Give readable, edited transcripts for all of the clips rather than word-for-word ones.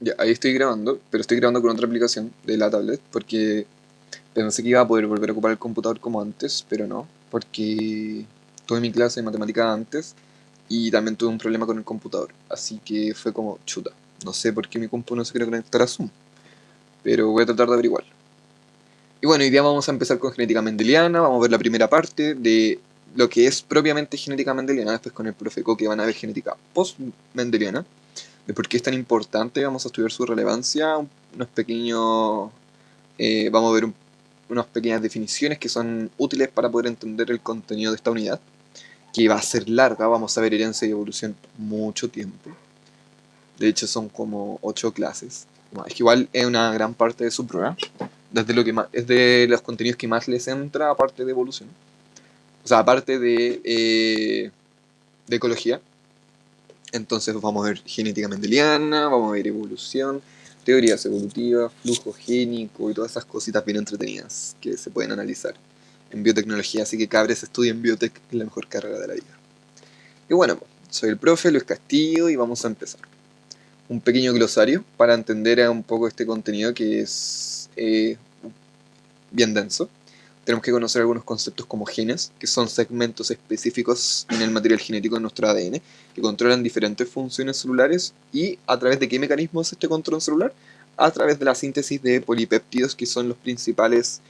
Ya, ahí estoy grabando, pero estoy grabando con otra aplicación de la tablet porque pensé que iba a poder volver a ocupar el computador como antes, pero no, porque tuve mi clase de matemática antes y también tuve un problema con el computador, así que fue como chuta. No sé por qué mi compu no se quiere conectar a Zoom, pero voy a tratar de averiguarlo. Y bueno, hoy día vamos a empezar con genética mendeliana, vamos a ver la primera parte de lo que es propiamente genética mendeliana, después con el profe que van a ver genética post-mendeliana, de por qué es tan importante, vamos a estudiar su relevancia, unos pequeños, vamos a ver unas pequeñas definiciones que son útiles para poder entender el contenido de esta unidad, que va a ser larga, vamos a ver herencia y evolución mucho tiempo. De hecho son como 8 clases. Es que igual es una gran parte de su programa, desde lo que más, es de los contenidos que más les entra aparte de evolución. O sea, aparte de ecología. Entonces vamos a ver genética mendeliana, vamos a ver evolución, teorías evolutivas, flujo génico y todas esas cositas bien entretenidas que se pueden analizar en biotecnología. Así que cabres, estudien biotec, es la mejor carrera de la vida. Y bueno, soy el profe Luis Castillo y vamos a empezar. Un pequeño glosario para entender un poco este contenido que es bien denso. Tenemos que conocer algunos conceptos como genes, que son segmentos específicos en el material genético de nuestro ADN, que controlan diferentes funciones celulares y a través de qué mecanismo es este control celular, a través de la síntesis de polipéptidos, que son los principales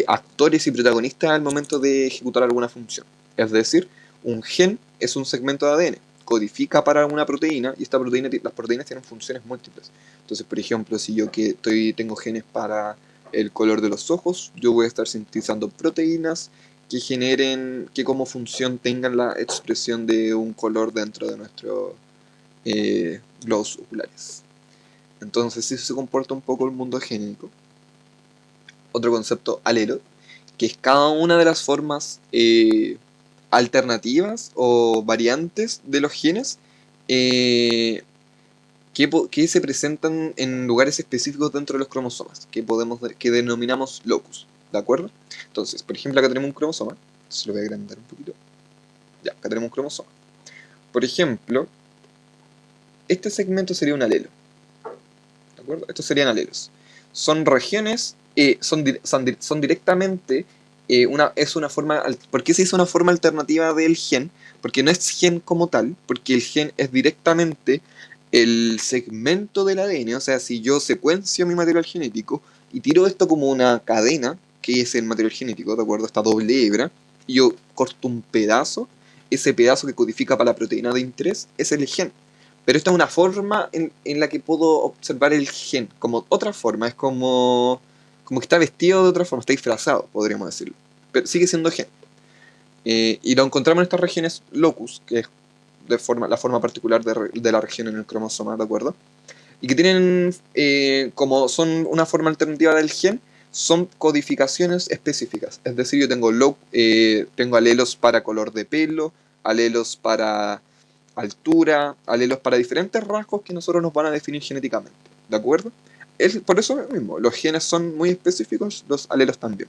actores y protagonistas al momento de ejecutar alguna función. Es decir, un gen es un segmento de ADN, codifica para una proteína y esta proteína, las proteínas tienen funciones múltiples. Entonces, por ejemplo, si yo tengo genes para el color de los ojos, yo voy a estar sintetizando proteínas que generen, que como función tengan la expresión de un color dentro de nuestros globos oculares. Entonces, eso se comporta un poco el mundo genético. Otro concepto, alelo, que es cada una de las formas alternativas o variantes de los genes eh, que se presentan en lugares específicos dentro de los cromosomas, que denominamos locus, ¿de acuerdo? Entonces, por ejemplo, acá tenemos un cromosoma, se lo voy a agrandar un poquito. Ya, acá tenemos un cromosoma. Por ejemplo, este segmento sería un alelo, ¿de acuerdo? Estos serían alelos. Son regiones, son directamente es una forma. ¿Por qué se hizo una forma alternativa del gen? Porque no es gen como tal, porque el gen es directamente el segmento del ADN. O sea, si yo secuencio mi material genético y tiro esto como una cadena, que es el material genético, ¿de acuerdo? Esta doble hebra, y yo corto un pedazo, ese pedazo que codifica para la proteína de interés es el gen. Pero esta es una forma en la que puedo observar el gen, como otra forma, es como que está vestido de otra forma, está disfrazado, podríamos decirlo. Pero sigue siendo gen. Y lo encontramos en estas regiones locus, que es la forma particular de la región en el cromosoma, ¿de acuerdo? Y que tienen, como son una forma alternativa del gen, son codificaciones específicas. Es decir, yo tengo alelos para color de pelo, alelos para altura, alelos para diferentes rasgos que nosotros nos van a definir genéticamente. ¿De acuerdo? Por eso mismo, los genes son muy específicos, los alelos también.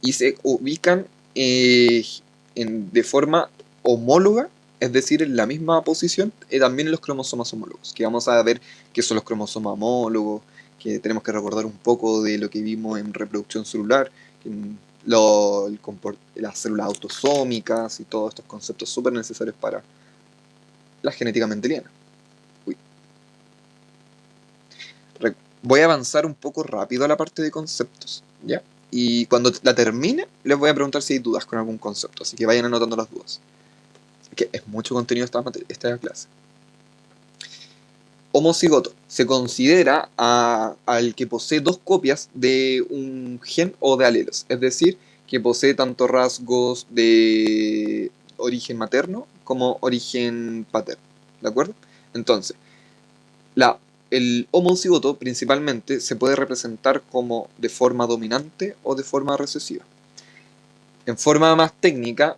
Y se ubican de forma homóloga, es decir, en la misma posición, también en los cromosomas homólogos, que vamos a ver qué son los cromosomas homólogos, que tenemos que recordar un poco de lo que vimos en reproducción celular, en las células autosómicas y todos estos conceptos súper necesarios para la genética mendeliana. Uy. Voy a avanzar un poco rápido a la parte de conceptos, ¿ya? Y cuando la termine, les voy a preguntar si hay dudas con algún concepto, así que vayan anotando las dudas. Que es mucho contenido esta clase. Homocigoto. Se considera al que posee dos copias de un gen o de alelos, es decir, que posee tanto rasgos de origen materno como origen paterno, ¿de acuerdo? Entonces, La, el homocigoto principalmente se puede representar como de forma dominante o de forma recesiva. En forma más técnica,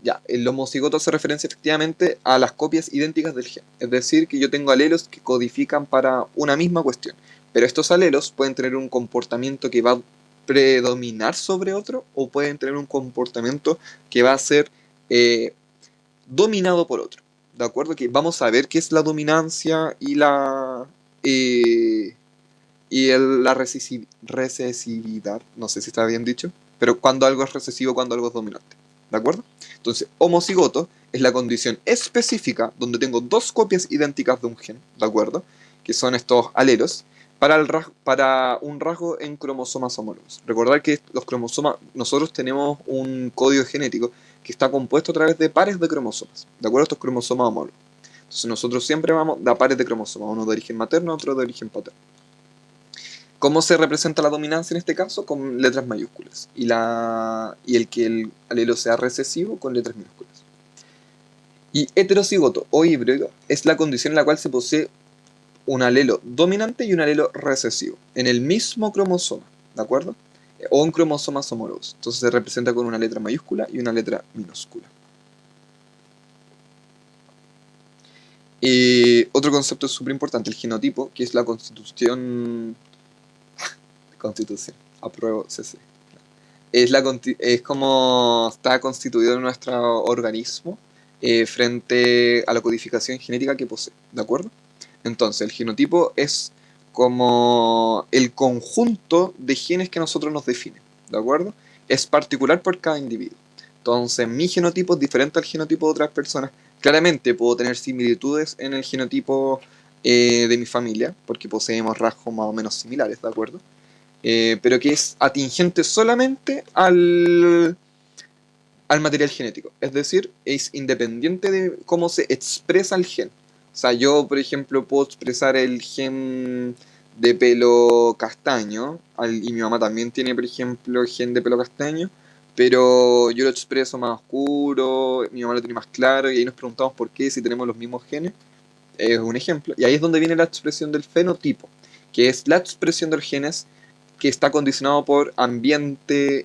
ya, el homocigoto hace referencia efectivamente a las copias idénticas del gen. Es decir, que yo tengo alelos que codifican para una misma cuestión. Pero estos alelos pueden tener un comportamiento que va a predominar sobre otro o pueden tener un comportamiento que va a ser eh, dominado por otro. ¿de acuerdo? Que vamos a ver qué es la dominancia y la recesividad, no sé si está bien dicho, pero cuando algo es recesivo, cuando algo es dominante, ¿de acuerdo? Entonces, homocigoto es la condición específica donde tengo dos copias idénticas de un gen, ¿de acuerdo? Que son estos alelos, para un rasgo en cromosomas homólogos. Recordar que los cromosomas, nosotros tenemos un código genético que está compuesto a través de pares de cromosomas, ¿de acuerdo? Estos cromosomas homólogos. Entonces nosotros siempre vamos a pares de cromosomas, uno de origen materno, otro de origen paterno. ¿Cómo se representa la dominancia en este caso? Con letras mayúsculas. Y el alelo sea recesivo con letras minúsculas. Y heterocigoto o híbrido es la condición en la cual se posee un alelo dominante y un alelo recesivo en el mismo cromosoma, ¿de acuerdo? O en cromosomas homólogos. Entonces se representa con una letra mayúscula y una letra minúscula. Otro concepto súper importante, el genotipo, que es la constitución. Constitución, apruebo CC. Es como está constituido nuestro organismo frente a la codificación genética que posee, ¿de acuerdo? Entonces, el genotipo es como el conjunto de genes que a nosotros nos define, ¿de acuerdo? Es particular por cada individuo. Entonces, mi genotipo es diferente al genotipo de otras personas. Claramente puedo tener similitudes en el genotipo de mi familia, porque poseemos rasgos más o menos similares, ¿de acuerdo? Pero que es atingente solamente al material genético. Es decir, es independiente de cómo se expresa el gen. O sea, yo, por ejemplo, puedo expresar el gen de pelo castaño, y mi mamá también tiene, por ejemplo, gen de pelo castaño, pero yo lo expreso más oscuro, mi mamá lo tiene más claro, y ahí nos preguntamos por qué, si tenemos los mismos genes. Es un ejemplo. Y ahí es donde viene la expresión del fenotipo, que es la expresión de los genes que está condicionado por ambiente,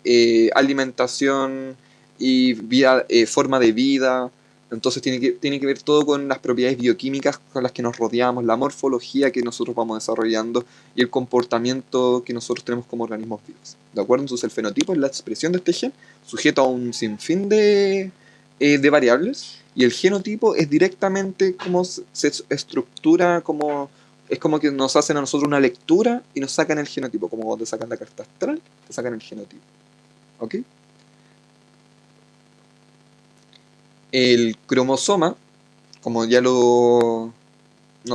alimentación y vida, forma de vida. Entonces tiene que ver todo con las propiedades bioquímicas con las que nos rodeamos, la morfología que nosotros vamos desarrollando y el comportamiento que nosotros tenemos como organismos vivos. ¿De acuerdo? Entonces el fenotipo es la expresión de este gen sujeto a un sinfín de variables, y el genotipo es directamente cómo se estructura, es como que nos hacen a nosotros una lectura y nos sacan el genotipo, como cuando te sacan la carta astral, te sacan el genotipo. ¿Ok? El cromosoma, como ya no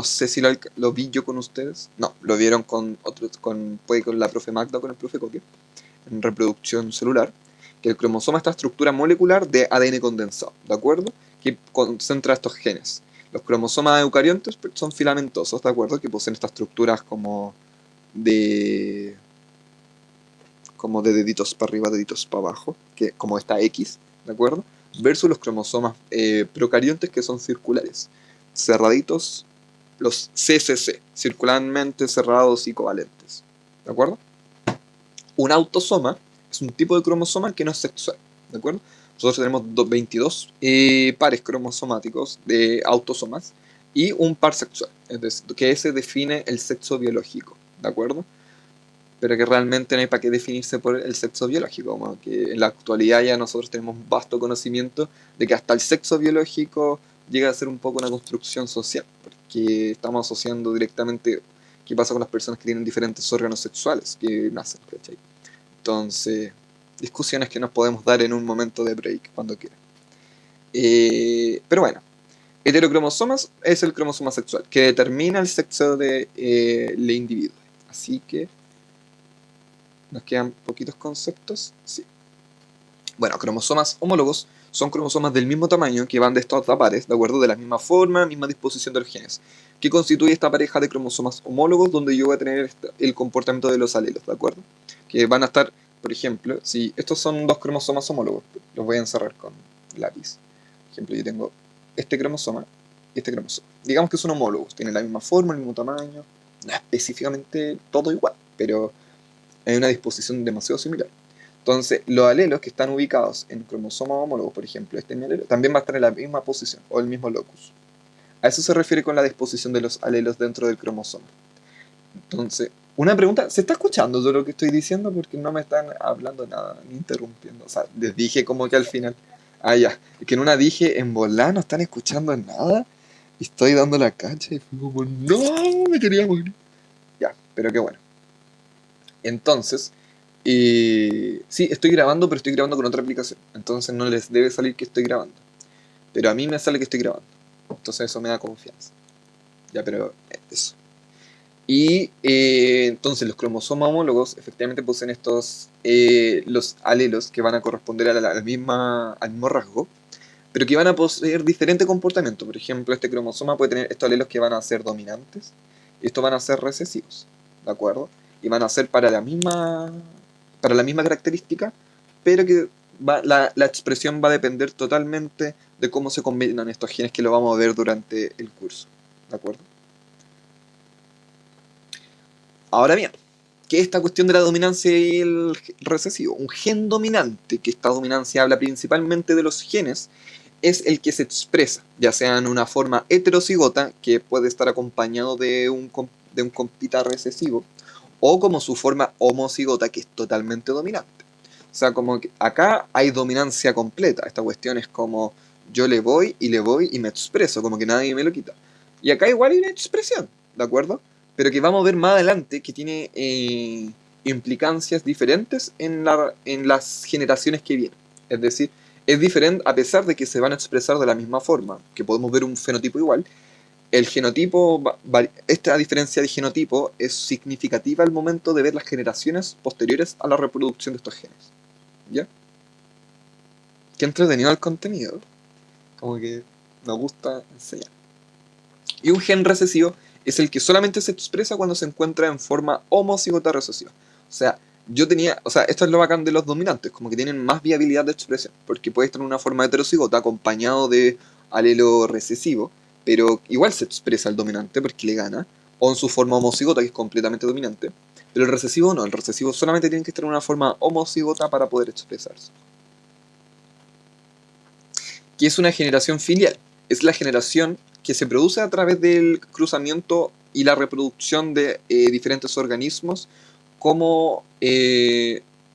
sé si lo vi yo con ustedes. No, lo vieron con otros, puede con la profe Magda o con el profe Coque, en reproducción celular, que el cromosoma es esta estructura molecular de ADN condensado, ¿de acuerdo? Que concentra estos genes. Los cromosomas eucariontes son filamentosos, ¿de acuerdo? Que poseen estas estructuras de como de deditos para arriba, deditos para abajo, que como esta X, ¿de acuerdo? Versus los cromosomas procariontes, que son circulares, cerraditos, los CCC, circularmente cerrados y covalentes, ¿de acuerdo? Un autosoma es un tipo de cromosoma que no es sexual, ¿de acuerdo? Nosotros tenemos 22 pares cromosomáticos de autosomas y un par sexual, es decir, que ese define el sexo biológico, ¿de acuerdo? Pero que realmente no hay para qué definirse por el sexo biológico, como que en la actualidad ya nosotros tenemos un vasto conocimiento de que hasta el sexo biológico llega a ser un poco una construcción social, porque estamos asociando directamente qué pasa con las personas que tienen diferentes órganos sexuales que nacen, ¿cachai? Entonces, discusiones que nos podemos dar en un momento de break, cuando quiera. Pero bueno, heterocromosomas es el cromosoma sexual, que determina el sexo del individuo. Así que nos quedan poquitos conceptos. Sí. Bueno, cromosomas homólogos son cromosomas del mismo tamaño que van de estos a pares, de acuerdo, de la misma forma, misma disposición de los genes, que constituye esta pareja de cromosomas homólogos donde yo voy a tener el comportamiento de los alelos, ¿de acuerdo? Que van a estar, por ejemplo, si estos son dos cromosomas homólogos, los voy a encerrar con lápiz. Por ejemplo, yo tengo este cromosoma y este cromosoma. Digamos que son homólogos, tienen la misma forma, el mismo tamaño, no específicamente todo igual, pero hay una disposición demasiado similar. Entonces, los alelos que están ubicados en cromosomas homólogos, por ejemplo, este mi alelo, también va a estar en la misma posición o el mismo locus. A eso se refiere con la disposición de los alelos dentro del cromosoma. Entonces, una pregunta, ¿se está escuchando todo lo que estoy diciendo? Porque no me están hablando nada, ni interrumpiendo. O sea, les dije como que al final. Ah, ya. Es que en una dije, en volá no están escuchando nada. Y estoy dando la cacha y fue como, no, me quería morir. Ya, pero qué bueno. Entonces, sí, estoy grabando, pero estoy grabando con otra aplicación. Entonces no les debe salir que estoy grabando. Pero a mí me sale que estoy grabando. Entonces eso me da confianza. Ya, pero eso. Y entonces los cromosomas homólogos efectivamente poseen estos, los alelos que van a corresponder a al mismo rasgo, pero que van a poseer diferente comportamiento. Por ejemplo, este cromosoma puede tener estos alelos que van a ser dominantes y estos van a ser recesivos, ¿de acuerdo? Y van a ser para la misma característica, pero que la expresión va a depender totalmente de cómo se combinan estos genes que lo vamos a ver durante el curso, ¿de acuerdo? Ahora bien, ¿qué es esta cuestión de la dominancia y el recesivo? Un gen dominante, que esta dominancia habla principalmente de los genes, es el que se expresa, ya sea en una forma heterocigota, que puede estar acompañado de un compita recesivo, o como su forma homocigota, que es totalmente dominante. O sea, como que acá hay dominancia completa. Esta cuestión es como yo le voy y me expreso, como que nadie me lo quita. Y acá igual hay una expresión, ¿de acuerdo? Pero que vamos a ver más adelante que tiene implicancias diferentes en las generaciones que vienen. Es decir, es diferente a pesar de que se van a expresar de la misma forma, que podemos ver un fenotipo igual. El genotipo, esta diferencia de genotipo es significativa al momento de ver las generaciones posteriores a la reproducción de estos genes. ¿Ya? Qué entretenido el contenido. Como que me gusta enseñar. Y un gen recesivo es el que solamente se expresa cuando se encuentra en forma homocigota recesiva. O sea, esto es lo bacán de los dominantes, como que tienen más viabilidad de expresión, porque puede estar en una forma heterocigota acompañado de alelo recesivo, pero igual se expresa el dominante porque le gana, o en su forma homocigota, que es completamente dominante. Pero el recesivo no, el recesivo solamente tiene que estar en una forma homocigota para poder expresarse. ¿Qué es una generación filial? Es la generación que se produce a través del cruzamiento y la reproducción de diferentes organismos como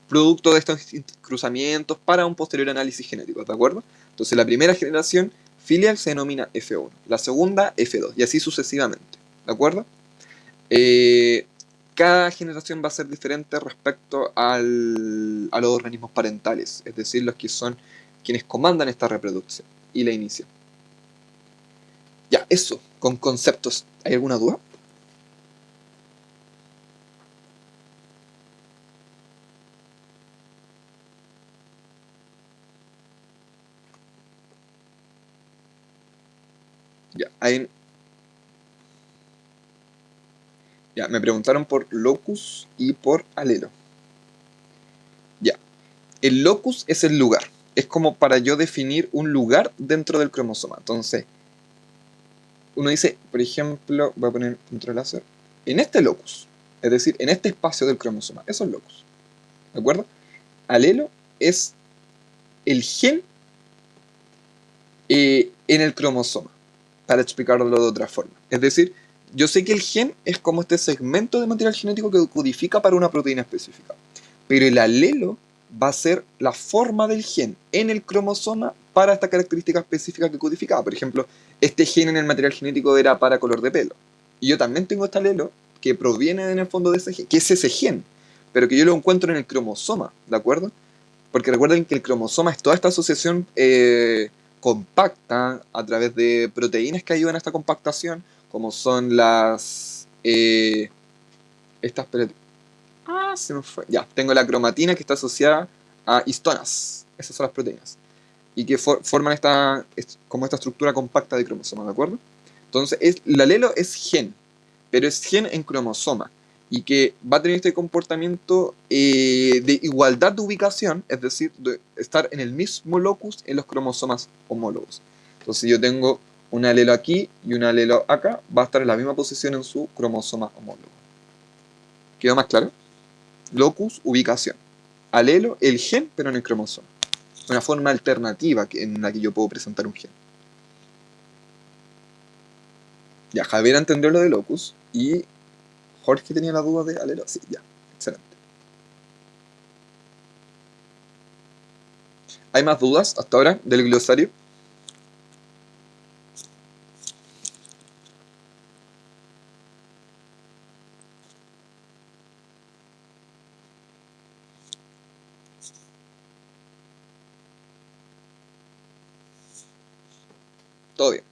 producto de estos cruzamientos para un posterior análisis genético, ¿de acuerdo? Entonces la primera generación filial se denomina F1, la segunda F2 y así sucesivamente, ¿de acuerdo? Eh, Cada generación va a ser diferente respecto a los organismos parentales, es decir, los que son quienes comandan esta reproducción y la inician. Ya, eso, con conceptos. ¿Hay alguna duda? Ya, ya, me preguntaron por locus y por alelo. Ya, el locus es el lugar. Es como para yo definir un lugar dentro del cromosoma. Entonces, uno dice, por ejemplo, voy a poner control láser, en este locus, es decir, en este espacio del cromosoma, eso es locus, ¿de acuerdo? Alelo es el gen en el cromosoma, para explicarlo de otra forma. Es decir, yo sé que el gen es como este segmento de material genético que codifica para una proteína específica, pero el alelo va a ser la forma del gen en el cromosoma para esta característica específica que codificaba. Por ejemplo, este gen en el material genético era para color de pelo. Y yo también tengo este alelo que proviene en el fondo de ese gen, que es ese gen, pero que yo lo encuentro en el cromosoma, ¿de acuerdo? Porque recuerden que el cromosoma es toda esta asociación compacta a través de proteínas que ayudan a esta compactación, como son estas. Se me fue. Ya, tengo la cromatina que está asociada a histonas. Esas son las proteínas. Y que forman como esta estructura compacta de cromosoma, ¿de acuerdo? Entonces, el alelo es gen, pero es gen en cromosoma y que va a tener este comportamiento de igualdad de ubicación, es decir, de estar en el mismo locus en los cromosomas homólogos. Entonces, si yo tengo un alelo aquí y un alelo acá, va a estar en la misma posición en su cromosoma homólogo. ¿Quedó más claro? Locus, ubicación. Alelo, el gen, pero en el cromosoma. Una forma alternativa en la que yo puedo presentar un gen. Ya, Javier entendió lo de locus y Jorge tenía la duda de alelo. Sí, ya, excelente. ¿Hay más dudas hasta ahora del glosario? Todo bien.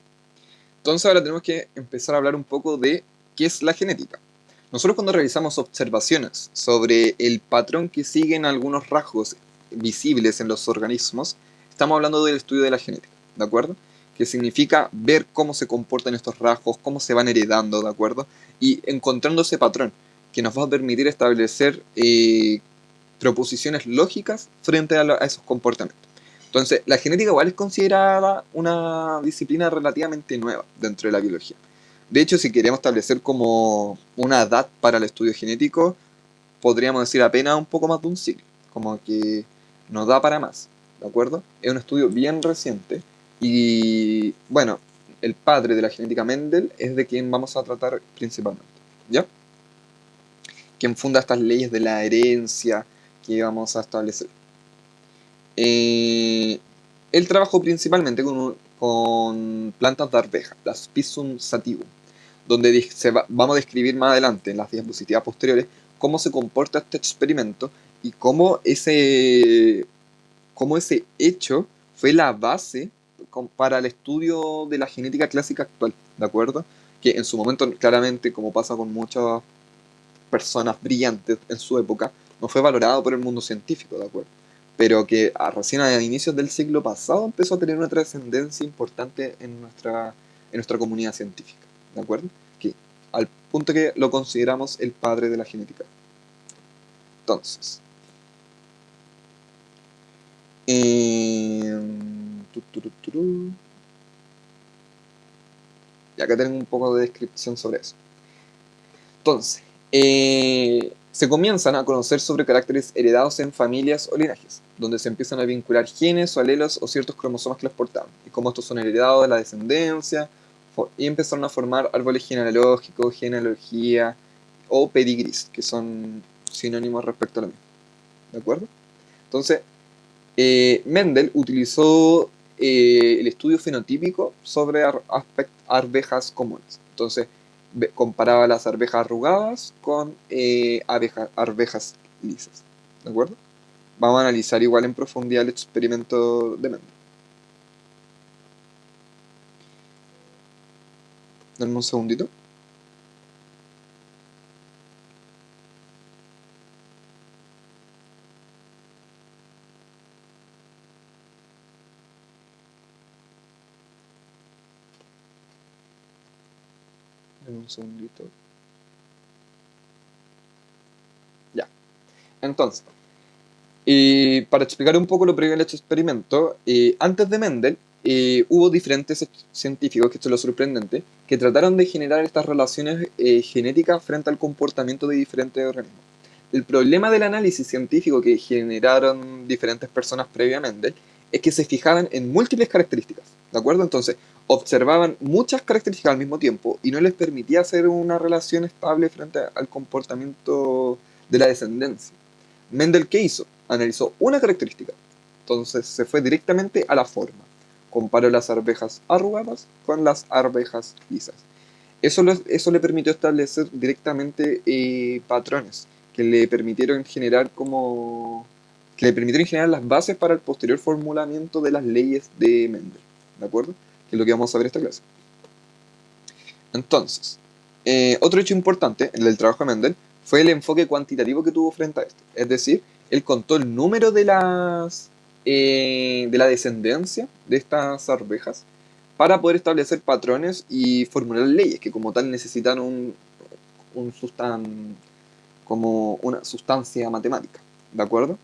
Entonces ahora tenemos que empezar a hablar un poco de qué es la genética. Nosotros cuando realizamos observaciones sobre el patrón que siguen algunos rasgos visibles en los organismos, estamos hablando del estudio de la genética, ¿de acuerdo? Que significa ver cómo se comportan estos rasgos, cómo se van heredando, ¿de acuerdo? Y encontrando ese patrón que nos va a permitir establecer proposiciones lógicas frente a esos comportamientos. Entonces, la genética igual es considerada una disciplina relativamente nueva dentro de la biología. De hecho, si queremos establecer como una edad para el estudio genético, podríamos decir apenas un poco más de un siglo, como que no da para más, ¿de acuerdo? Es un estudio bien reciente y, bueno, el padre de la genética Mendel es de quien vamos a tratar principalmente, ¿ya? Quien funda estas leyes de la herencia que vamos a establecer. Eh, Él trabajó principalmente con plantas de arveja, las Pisum sativum, donde vamos a describir más adelante en las diapositivas posteriores cómo se comporta este experimento y cómo ese hecho fue la base para el estudio de la genética clásica actual, ¿de acuerdo? Que en su momento, claramente, como pasa con muchas personas brillantes en su época, no fue valorado por el mundo científico, ¿de acuerdo? Pero que recién a inicios del siglo pasado empezó a tener una trascendencia importante en nuestra comunidad científica, ¿de acuerdo? Que, al punto que lo consideramos el padre de la genética. Entonces, y acá tengo un poco de descripción sobre eso. Entonces, se comienzan a conocer sobre caracteres heredados en familias o linajes, donde se empiezan a vincular genes o alelos o ciertos cromosomas que los portaban, y cómo estos son heredados de la descendencia, y empezaron a formar árboles genealógicos, genealogía o pedigrís, que son sinónimos respecto a lo mismo. ¿De acuerdo? Entonces, Mendel utilizó el estudio fenotípico sobre arvejas comunes. Entonces, comparaba las arvejas arrugadas con arvejas lisas. ¿De acuerdo? Vamos a analizar igual en profundidad el experimento de Mendel. Dame un segundito. Dame un segundito. Ya. Entonces, para explicar un poco lo previo al hecho experimento, antes de Mendel hubo diferentes científicos, que esto es lo sorprendente, que trataron de generar estas relaciones genéticas frente al comportamiento de diferentes organismos. El problema del análisis científico que generaron diferentes personas previamente es que se fijaban en múltiples características, ¿de acuerdo? Entonces, observaban muchas características al mismo tiempo y no les permitía hacer una relación estable frente al comportamiento de la descendencia. Mendel, ¿qué hizo? Analizó una característica. Entonces se fue directamente a la forma. Comparó las arvejas arrugadas con las arvejas lisas. Eso le permitió establecer directamente patrones que le permitieron generar las bases para el posterior formulamiento de las leyes de Mendel. ¿De acuerdo? Que es lo que vamos a ver en esta clase. Entonces, otro hecho importante en el trabajo de Mendel fue el enfoque cuantitativo que tuvo frente a esto. Es decir, él contó el número de la descendencia de estas arvejas para poder establecer patrones y formular leyes que como tal necesitan como una sustancia matemática. ¿De acuerdo?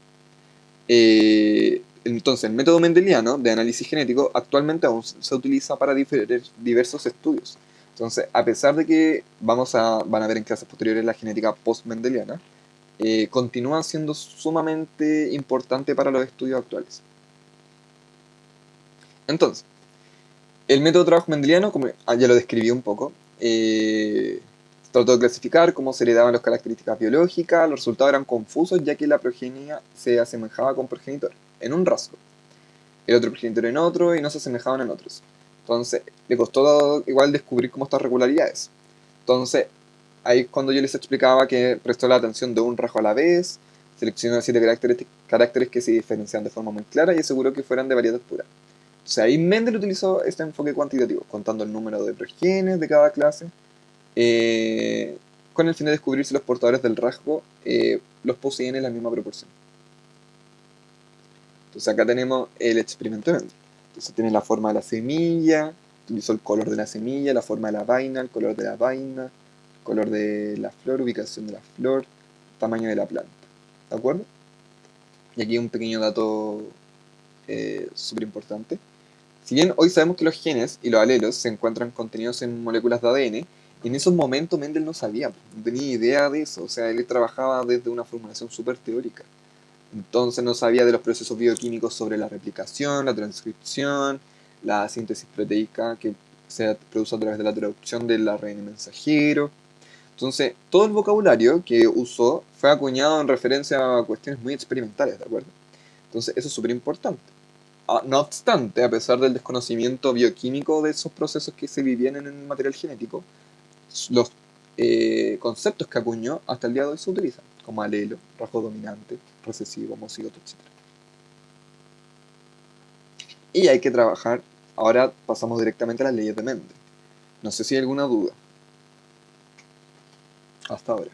Entonces, el método mendeliano de análisis genético actualmente aún se utiliza para diversos estudios. Entonces, a pesar de que van a ver en clases posteriores la genética post-mendeliana, continúa siendo sumamente importante para los estudios actuales. Entonces, el método de trabajo mendeliano, como ya lo describí un poco, trató de clasificar cómo se heredaban las características biológicas. Los resultados eran confusos ya que la progenie se asemejaba con progenitor en un rasgo. el otro progenitor en otro y no se asemejaban en otros. Entonces, le costó igual descubrir como estas regularidades. Entonces, ahí es cuando yo les explicaba que prestó la atención de un rasgo a la vez, seleccionó 7 caracteres que se diferencian de forma muy clara y aseguró que fueran de variedad pura. O sea, ahí Mendel utilizó este enfoque cuantitativo, contando el número de progenes de cada clase, eh, con el fin de descubrir si los portadores del rasgo los poseen en la misma proporción. Entonces acá tenemos el experimento de Mendel. Entonces tiene la forma de la semilla, utilizó el color de la semilla, la forma de la vaina, el color de la vaina, el color de la flor, ubicación de la flor, tamaño de la planta. ¿De acuerdo? Y aquí un pequeño dato súper importante. Si bien hoy sabemos que los genes y los alelos se encuentran contenidos en moléculas de ADN, en esos momentos Mendel no sabía, no tenía idea de eso. O sea, él trabajaba desde una formulación súper teórica. Entonces no sabía de los procesos bioquímicos sobre la replicación, la transcripción, la síntesis proteica que se produce a través de la traducción del ARN mensajero. Entonces, todo el vocabulario que usó fue acuñado en referencia a cuestiones muy experimentales, ¿de acuerdo? Entonces, eso es súper importante. No obstante, a pesar del desconocimiento bioquímico de esos procesos que se vivían en el material genético, los conceptos que acuñó hasta el día de hoy se utilizan, como alelo, rasgo dominante, recesivo, homocigoto, etc. Y hay que trabajar, ahora pasamos directamente a las leyes de Mendel. No sé si hay alguna duda hasta ahora.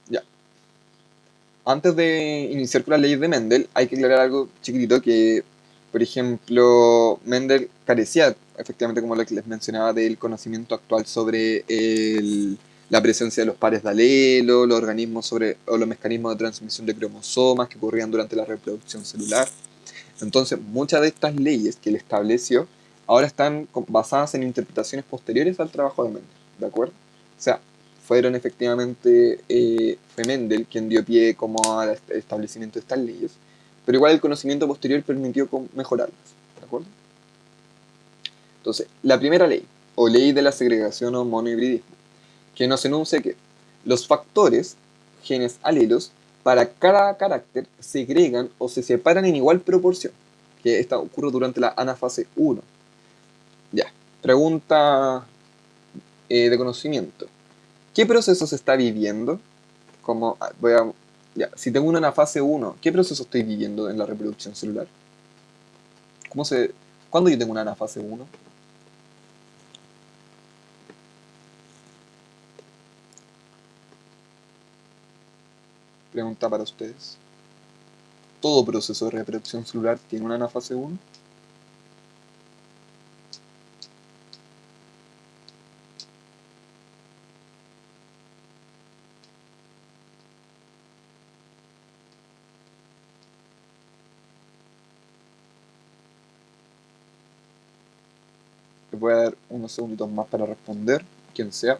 Ya. Antes de iniciar con las leyes de Mendel, hay que aclarar algo chiquitito que, por ejemplo, Mendel carecía, efectivamente, como lo que les mencionaba, del conocimiento actual sobre la presencia de los pares de alelo, los organismos o los mecanismos de transmisión de cromosomas que ocurrían durante la reproducción celular. Entonces, muchas de estas leyes que él estableció ahora están basadas en interpretaciones posteriores al trabajo de Mendel, ¿de acuerdo? O sea, fueron efectivamente, fue Mendel quien dio pie como al establecimiento de estas leyes, pero igual el conocimiento posterior permitió mejorarlas, ¿de acuerdo? Entonces, la primera ley, o ley de la segregación o monohibridismo, que nos enuncia que los factores, genes alelos, para cada carácter segregan o se separan en igual proporción, que esta ocurre durante la anafase 1. Ya, pregunta de conocimiento. ¿Qué proceso se está viviendo? Como, ya, si tengo una anafase 1, ¿qué proceso estoy viviendo en la reproducción celular? ¿Cómo se, ¿Cuándo yo tengo una anafase 1? Pregunta para ustedes. ¿Todo proceso de reproducción celular tiene una anafase 1? Les voy a dar unos segunditos más para responder, quien sea.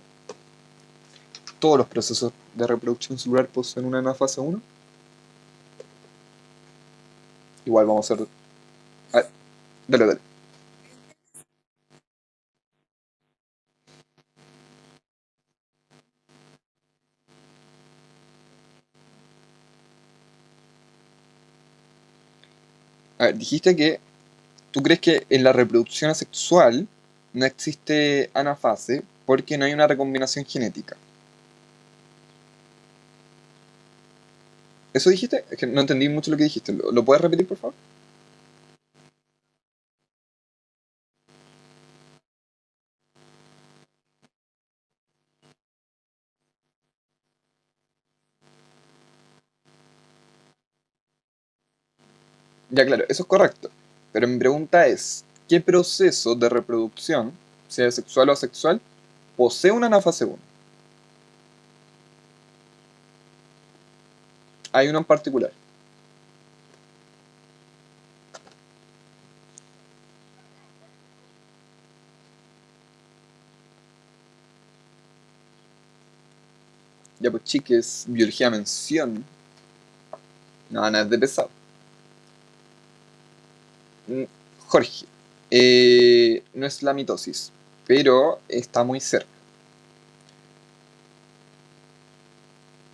Todos los procesos de reproducción celular poseen una anafase 1. Igual vamos a hacer... Ah, dale, dale. A ver, dijiste que tú crees que en la reproducción asexual no existe anafase porque no hay una recombinación genética. ¿Eso dijiste? Es que no entendí mucho lo que dijiste. ¿Lo puedes repetir, por favor? Ya, claro, eso es correcto. Pero mi pregunta es, ¿qué proceso de reproducción, sea sexual o asexual, posee una anafase 1? Hay uno en particular. Ya, pues chiques, biología mención. No, nada es de pesado. Mm, Jorge, no es la mitosis. pero está muy cerca.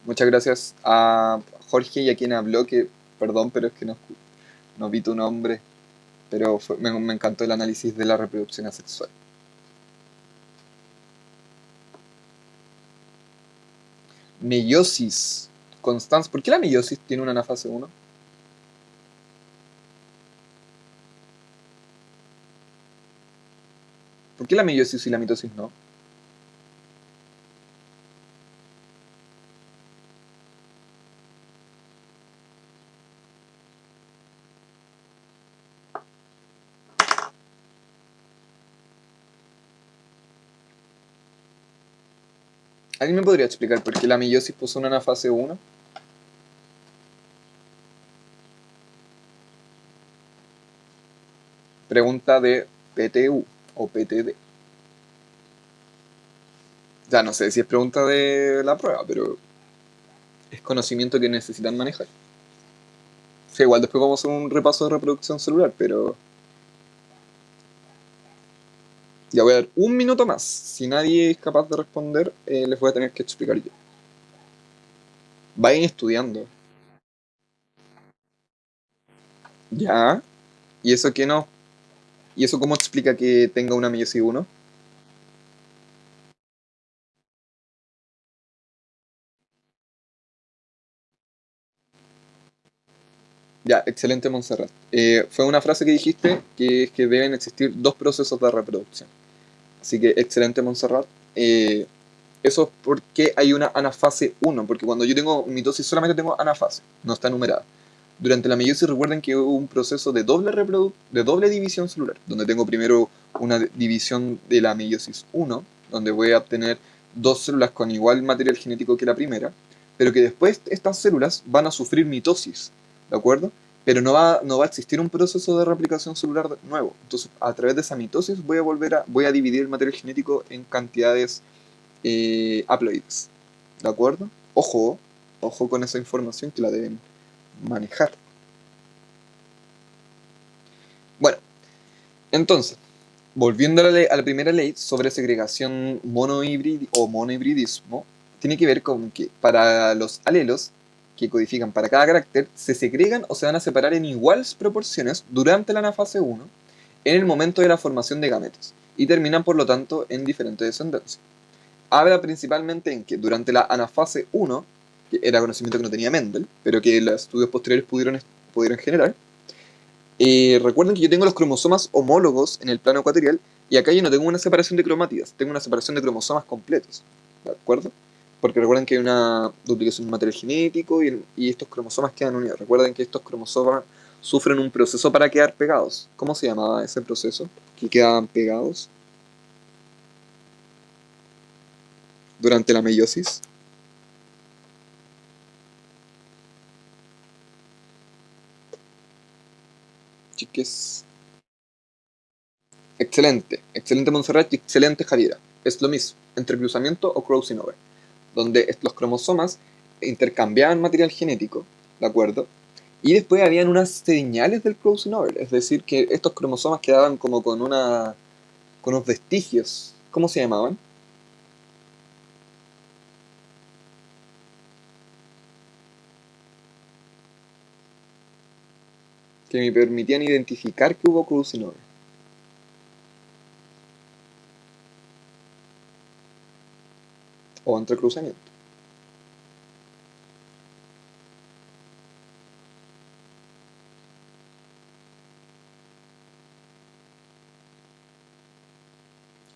Muchas gracias a Jorge y a quien habló, que perdón, pero es que no vi tu nombre, pero me encantó el análisis de la reproducción asexual. Meiosis. Constance, ¿por qué la meiosis tiene una anafase 1? ¿Por qué la meiosis y la mitosis no? ¿Alguien me podría explicar por qué la meiosis posee una anafase 1? Pregunta de PTU o PTD. Ya no sé si es pregunta de la prueba, pero es conocimiento que necesitan manejar. Sí, igual después vamos a hacer un repaso de reproducción celular, pero ya voy a dar un minuto más. Si nadie es capaz de responder, les voy a tener que explicar yo. Vayan estudiando. Ya. ¿Y eso qué no? ¿Y eso cómo explica que tenga una meiosis 1? Ya, excelente, Montserrat. Fue una frase que dijiste que es que deben existir dos procesos de reproducción. Así que excelente, Montserrat. Eso es porque hay una anafase 1, porque cuando yo tengo mitosis solamente tengo anafase, no está numerada. Durante la meiosis recuerden que hubo un proceso de doble división celular, donde tengo primero una división de la meiosis 1, donde voy a obtener dos células con igual material genético que la primera, pero que después estas células van a sufrir mitosis, ¿de acuerdo? Pero no va a existir un proceso de replicación celular nuevo. Entonces, a través de esa mitosis voy a dividir el material genético en cantidades haploides, ¿de acuerdo? Ojo con esa información que la deben manejar. Bueno, entonces, volviendo a la primera ley sobre segregación monohibridismo, tiene que ver con que para los alelos que codifican para cada carácter se segregan o se van a separar en iguales proporciones durante la anafase 1 en el momento de la formación de gametos y terminan por lo tanto en diferente descendencia. Habla principalmente en que durante la anafase 1, que era conocimiento que no tenía Mendel, pero que los estudios posteriores pudieron generar, recuerden que yo tengo los cromosomas homólogos en el plano ecuatorial y acá yo no tengo una separación de cromátidas, tengo una separación de cromosomas completos, ¿de acuerdo? Porque recuerden que hay una duplicación de material genético y estos cromosomas quedan unidos. Recuerden que estos cromosomas sufren un proceso para quedar pegados. ¿Cómo se llamaba ese proceso? Que quedaban pegados durante la meiosis. Chiques. Excelente, excelente Montserrat y excelente Javiera. Es lo mismo, entrecruzamiento o crossing over, donde los cromosomas intercambiaban material genético, ¿de acuerdo? Y después habían unas señales del crossing over, es decir, que estos cromosomas quedaban como con unos vestigios. ¿Cómo se llamaban? Que me permitían identificar que hubo crossing over. O entrecruzamiento.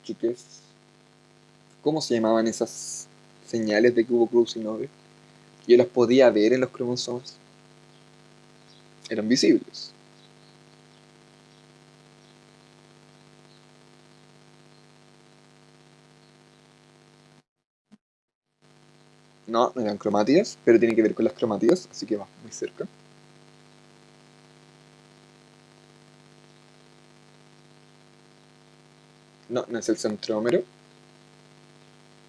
Chiques. ¿Cómo se llamaban esas señales de que hubo crossing over? Yo las podía ver en los cromosomas. Eran visibles. No, no eran cromátidas, pero tiene que ver con las cromátidas, así que va muy cerca. No, no es el centrómero.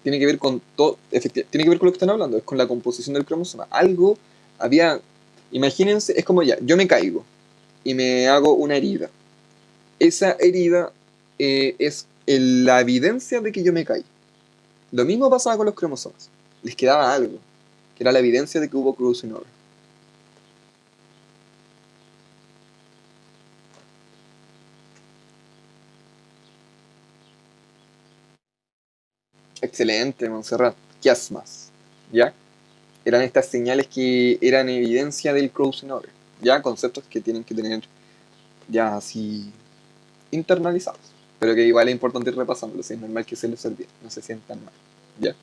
Tiene que ver con todo, tiene que ver con lo que están hablando, es con la composición del cromosoma. Algo había, imagínense, es como ya, yo me caigo y me hago una herida. Esa herida es la evidencia de que yo me caí. Lo mismo pasaba con los cromosomas. Les quedaba algo, que era la evidencia de que hubo crossing over. Excelente, Montserrat. ¿Qué haces más? ¿Ya? Eran estas señales que eran evidencia del crossing over. ¿Ya? Conceptos que tienen que tener ya así internalizados. Pero que igual es importante ir repasándolos. Es normal que se les olvide. No se sientan mal. ¿Ya?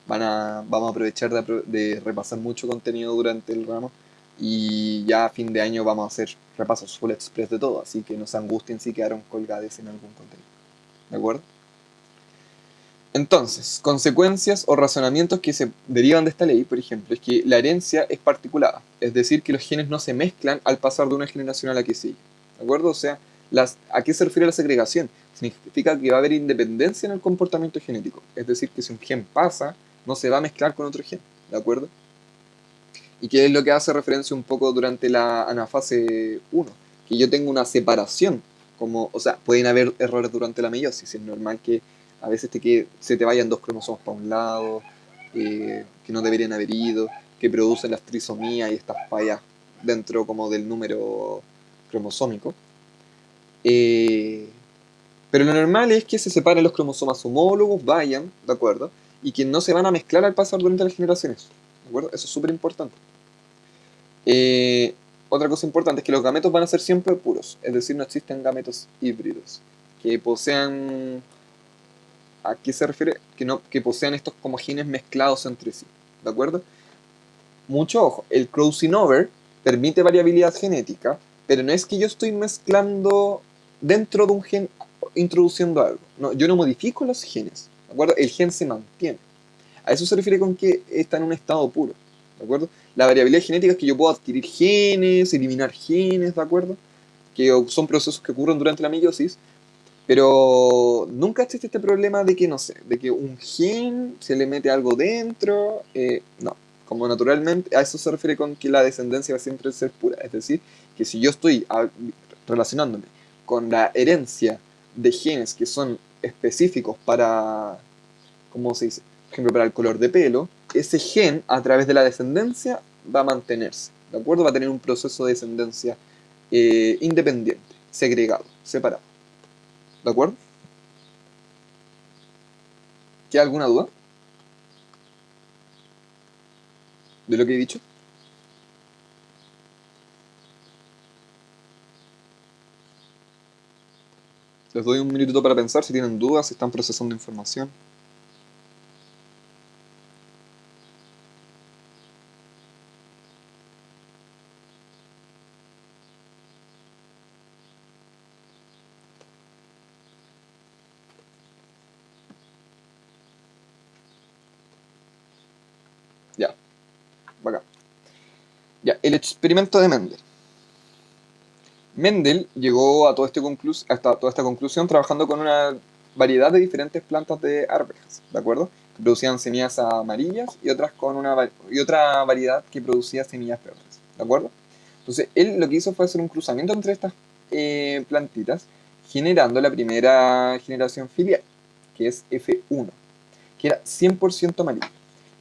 Vamos a aprovechar de repasar mucho contenido durante el ramo. Y ya a fin de año vamos a hacer repasos full express de todo. Así que no se angustien si quedaron colgados en algún contenido. ¿De acuerdo? Entonces, consecuencias o razonamientos que se derivan de esta ley, por ejemplo, es que la herencia es particulada, es decir, que los genes no se mezclan al pasar de una generación a la que sigue. ¿De acuerdo? O sea, ¿a qué se refiere la segregación? Significa que va a haber independencia en el comportamiento genético, es decir, que si un gen pasa, no se va a mezclar con otro gen. ¿De acuerdo? Y que es lo que hace referencia un poco durante la anafase 1, que yo tengo una separación, como, o sea, pueden haber errores durante la meiosis, es normal que a veces se te vayan dos cromosomas para un lado, que no deberían haber ido, que producen las trisomías y estas fallas dentro como del número cromosómico. Eh, pero lo normal es que se separen los cromosomas homólogos, vayan, ¿de acuerdo? Y que no se van a mezclar al pasar durante las generaciones, ¿de acuerdo? Eso es súper importante. Eh, Otra cosa importante es que los gametos van a ser siempre puros, es decir, no existen gametos híbridos que posean. ¿A qué se refiere? Que posean estos como genes mezclados entre sí, ¿de acuerdo? Mucho ojo, el crossing over permite variabilidad genética, pero no es que yo estoy mezclando dentro de un gen, introduciendo algo. No, yo no modifico los genes, ¿de acuerdo? El gen se mantiene. A eso se refiere con que está en un estado puro, ¿de acuerdo? La variabilidad genética es que yo puedo adquirir genes, eliminar genes, ¿de acuerdo? Que son procesos que ocurren durante la meiosis, pero nunca existe este problema de que, no sé, de que un gen se le mete algo dentro, no. Como naturalmente, a eso se refiere con que la descendencia va a siempre ser pura. Es decir, que si yo estoy relacionándome con la herencia de genes que son específicos para, ¿cómo se dice? Por ejemplo, para el color de pelo, ese gen a través de la descendencia va a mantenerse, ¿de acuerdo? Va a tener un proceso de descendencia independiente, segregado, separado, ¿de acuerdo? ¿Queda alguna duda de lo que he dicho? Les doy un minutito para pensar si tienen dudas, si están procesando información. Ya, bacán. Ya, el experimento de Mendel. Mendel llegó a, hasta toda esta conclusión trabajando con una variedad de diferentes plantas de arvejas, ¿de acuerdo? Que producían semillas amarillas y otras con y otra variedad que producía semillas verdes, ¿de acuerdo? Entonces, él lo que hizo fue hacer un cruzamiento entre estas plantitas, generando la primera generación filial, que es F1, que era 100% amarillo.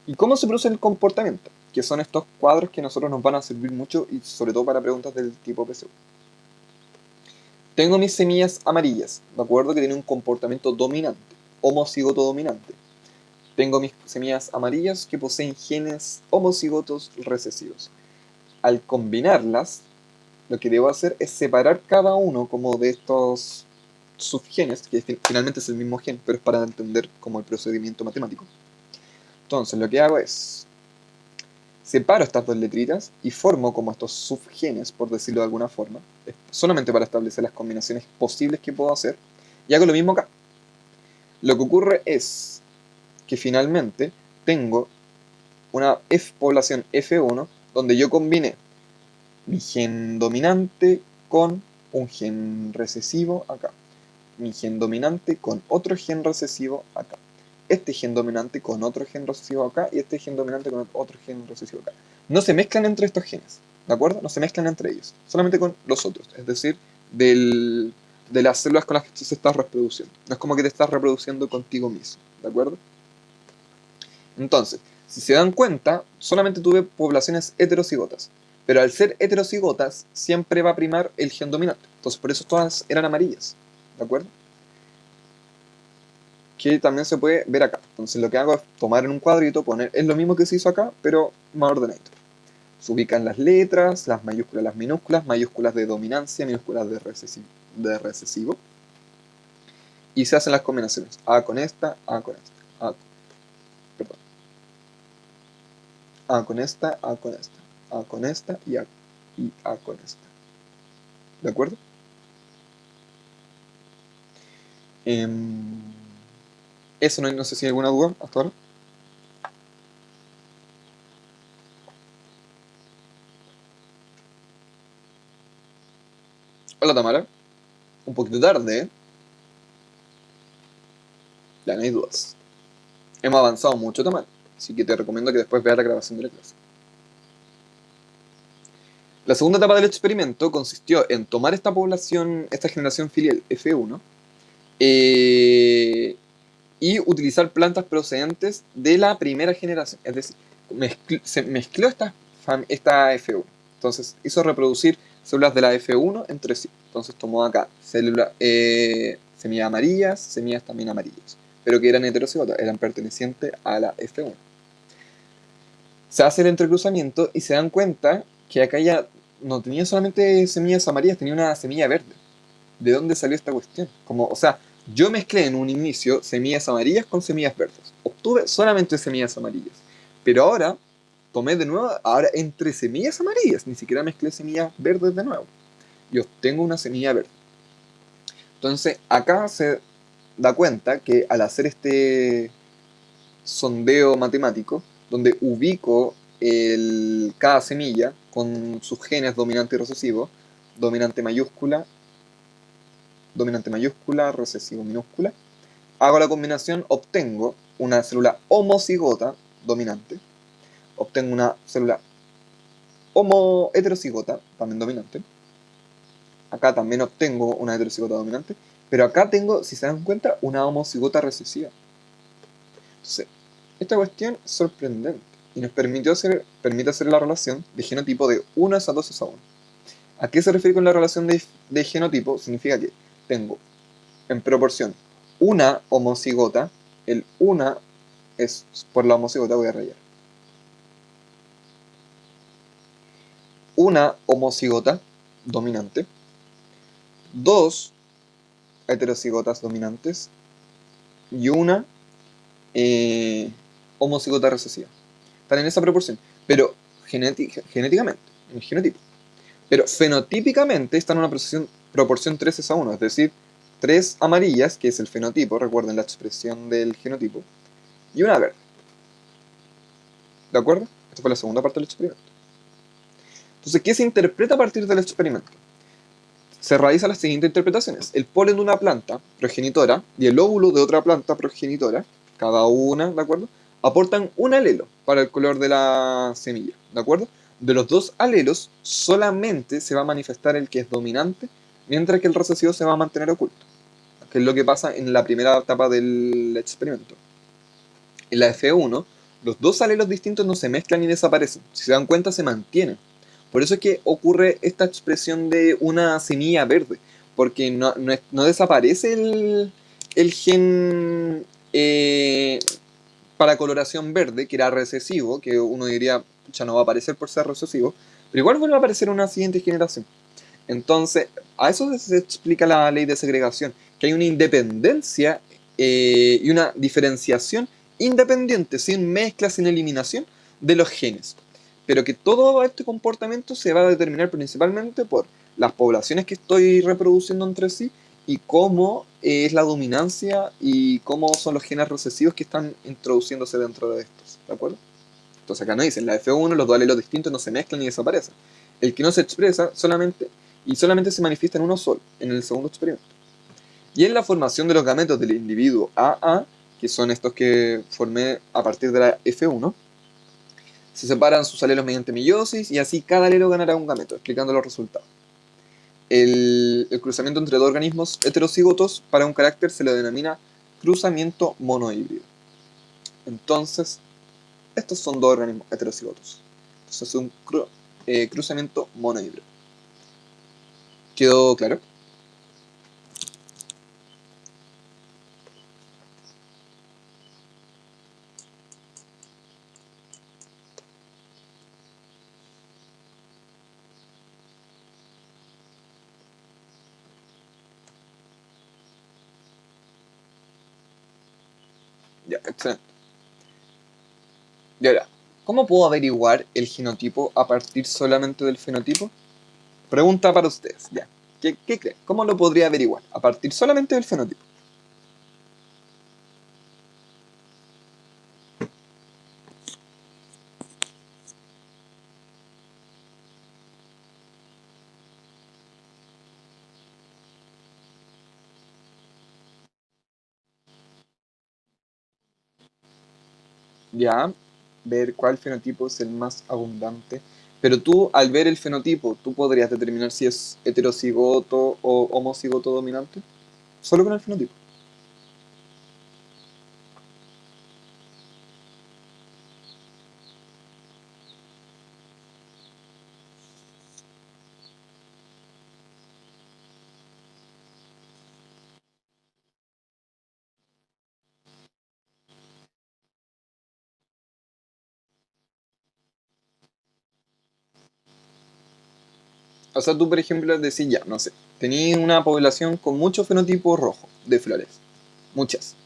¿Y cómo se produce el comportamiento? Que son estos cuadros que a nosotros nos van a servir mucho y sobre todo para preguntas del tipo PSU. Tengo mis semillas amarillas, ¿de acuerdo? Que tienen un comportamiento dominante, homocigoto dominante. Tengo mis semillas amarillas que poseen genes homocigotos recesivos. Al combinarlas, lo que debo hacer es separar cada uno como de estos subgenes, que finalmente es el mismo gen, pero es para entender como el procedimiento matemático. Entonces, lo que hago es separo estas dos letritas y formo como estos subgenes, por decirlo de alguna forma, solamente para establecer las combinaciones posibles que puedo hacer, y hago lo mismo acá. Lo que ocurre es que finalmente tengo una población F1 donde yo combiné mi gen dominante con un gen recesivo acá, mi gen dominante con otro gen recesivo acá, este gen dominante con otro gen recesivo acá y este gen dominante con otro gen recesivo acá. No se mezclan entre estos genes, ¿de acuerdo? No se mezclan entre ellos, solamente con los otros, es decir, del de las células con las que tú se estás reproduciendo. No es como que te estás reproduciendo contigo mismo, ¿de acuerdo? Entonces, si se dan cuenta, solamente tuve poblaciones heterocigotas. Pero al ser heterocigotas, siempre va a primar el gen dominante. Entonces, por eso todas eran amarillas, ¿de acuerdo? Que también se puede ver acá. Entonces, lo que hago es tomar en un cuadrito, poner, es lo mismo que se hizo acá, pero más ordenadito. Se ubican las letras, las mayúsculas, las minúsculas, mayúsculas de dominancia, minúsculas de recesivo. Y se hacen las combinaciones. A con esta, A con esta, perdón. A con esta, A con esta, A con esta y A con esta. ¿De acuerdo? Em, Eso no sé si hay alguna duda hasta ahora. Hola Tamara. Un poquito tarde, ¿eh? Ya no hay dudas. Hemos avanzado mucho, Tamara. Así que te recomiendo que después veas la grabación de la clase. La segunda etapa del experimento consistió en tomar esta población, esta generación filial F1, y utilizar plantas procedentes de la primera generación. Es decir, se mezcló esta F1. Entonces hizo reproducir células de la F1 entre sí. Entonces tomó acá semillas amarillas, semillas también amarillas, pero que eran heterocigotas, eran pertenecientes a la F1. Se hace el entrecruzamiento y se dan cuenta que acá ya no tenía solamente semillas amarillas, tenía una semilla verde. ¿De dónde salió esta cuestión? O sea, yo mezclé en un inicio semillas amarillas con semillas verdes. Obtuve solamente semillas amarillas. Pero ahora tomé de nuevo, ahora entre semillas amarillas, ni siquiera mezclé semillas verdes de nuevo. Y obtengo una semilla verde. Entonces, acá se da cuenta que al hacer este sondeo matemático, donde ubico cada semilla con sus genes dominante y recesivo, dominante mayúscula, recesivo minúscula, hago la combinación, obtengo una célula homocigota dominante, obtengo una célula heterocigota, también dominante, acá también obtengo una heterocigota dominante, pero acá tengo, si se dan cuenta, una homocigota recesiva. Entonces, esta cuestión es sorprendente y nos permite hacer la relación de genotipo de 1 a 2 a 1. ¿A qué se refiere con la relación de genotipo? Significa que tengo en proporción una homocigota, el una es por la homocigota, voy a rayar. Una homocigota dominante, dos heterocigotas dominantes y una homocigota recesiva. Están en esa proporción, pero genéticamente, en el genotipo. Pero fenotípicamente están en una proporción 3 a 1, es decir, 3 amarillas, que es el fenotipo, recuerden la expresión del genotipo, y una verde. ¿De acuerdo? Esta fue la segunda parte del experimento. Entonces, ¿qué se interpreta a partir del experimento? Se realizan las siguientes interpretaciones. El polen de una planta progenitora y el óvulo de otra planta progenitora, cada una, ¿de acuerdo? Aportan un alelo para el color de la semilla, ¿de acuerdo? De los dos alelos, solamente se va a manifestar el que es dominante, mientras que el recesivo se va a mantener oculto, que es lo que pasa en la primera etapa del experimento. En la F1, los dos alelos distintos no se mezclan ni desaparecen. Si se dan cuenta, se mantienen. Por eso es que ocurre esta expresión de una semilla verde, porque no desaparece el gen para coloración verde, que era recesivo, que uno diría, ya no va a aparecer por ser recesivo, pero igual vuelve a aparecer en una siguiente generación. Entonces, a eso se explica la ley de segregación, que hay una independencia y una diferenciación independiente, sin mezcla, sin eliminación de los genes. Pero que todo este comportamiento se va a determinar principalmente por las poblaciones que estoy reproduciendo entre sí y cómo es la dominancia y cómo son los genes recesivos que están introduciéndose dentro de estos. ¿De acuerdo? Entonces acá no dicen, la F1, los dos alelos distintos no se mezclan ni desaparecen. El que no se expresa solamente se manifiesta en uno solo, en el segundo experimento. Y en la formación de los gametos del individuo AA, que son estos que formé a partir de la F1, se separan sus alelos mediante meiosis y así cada alelo ganará un gameto, explicando los resultados. El cruzamiento entre dos organismos heterocigotos para un carácter se le denomina cruzamiento monohíbrido. Entonces, estos son dos organismos heterocigotos. Entonces es un cruzamiento monohíbrido. ¿Quedó claro? Ya, excelente. Y ahora, ¿cómo puedo averiguar el genotipo a partir solamente del fenotipo? Pregunta para ustedes, ya. ¿Qué creen? ¿Cómo lo podría averiguar? A partir solamente del fenotipo. Ya, ver cuál fenotipo es el más abundante. Pero tú, al ver el fenotipo, ¿tú podrías determinar si es heterocigoto o homocigoto dominante? Solo con el fenotipo. O sea, tú, por ejemplo, decís ya, no sé, tenías una población con mucho fenotipo rojo de flores, muchas.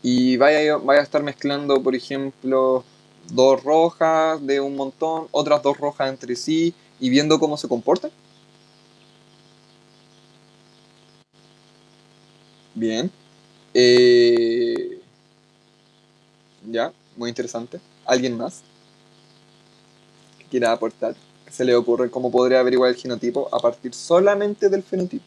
Y vaya a estar mezclando, por ejemplo, dos rojas de un montón, otras dos rojas entre sí, y viendo cómo se comportan. Bien. Eh, ya, muy interesante. ¿Alguien más que quiera aportar? ¿Qué se le ocurre cómo podría averiguar el genotipo a partir solamente del fenotipo?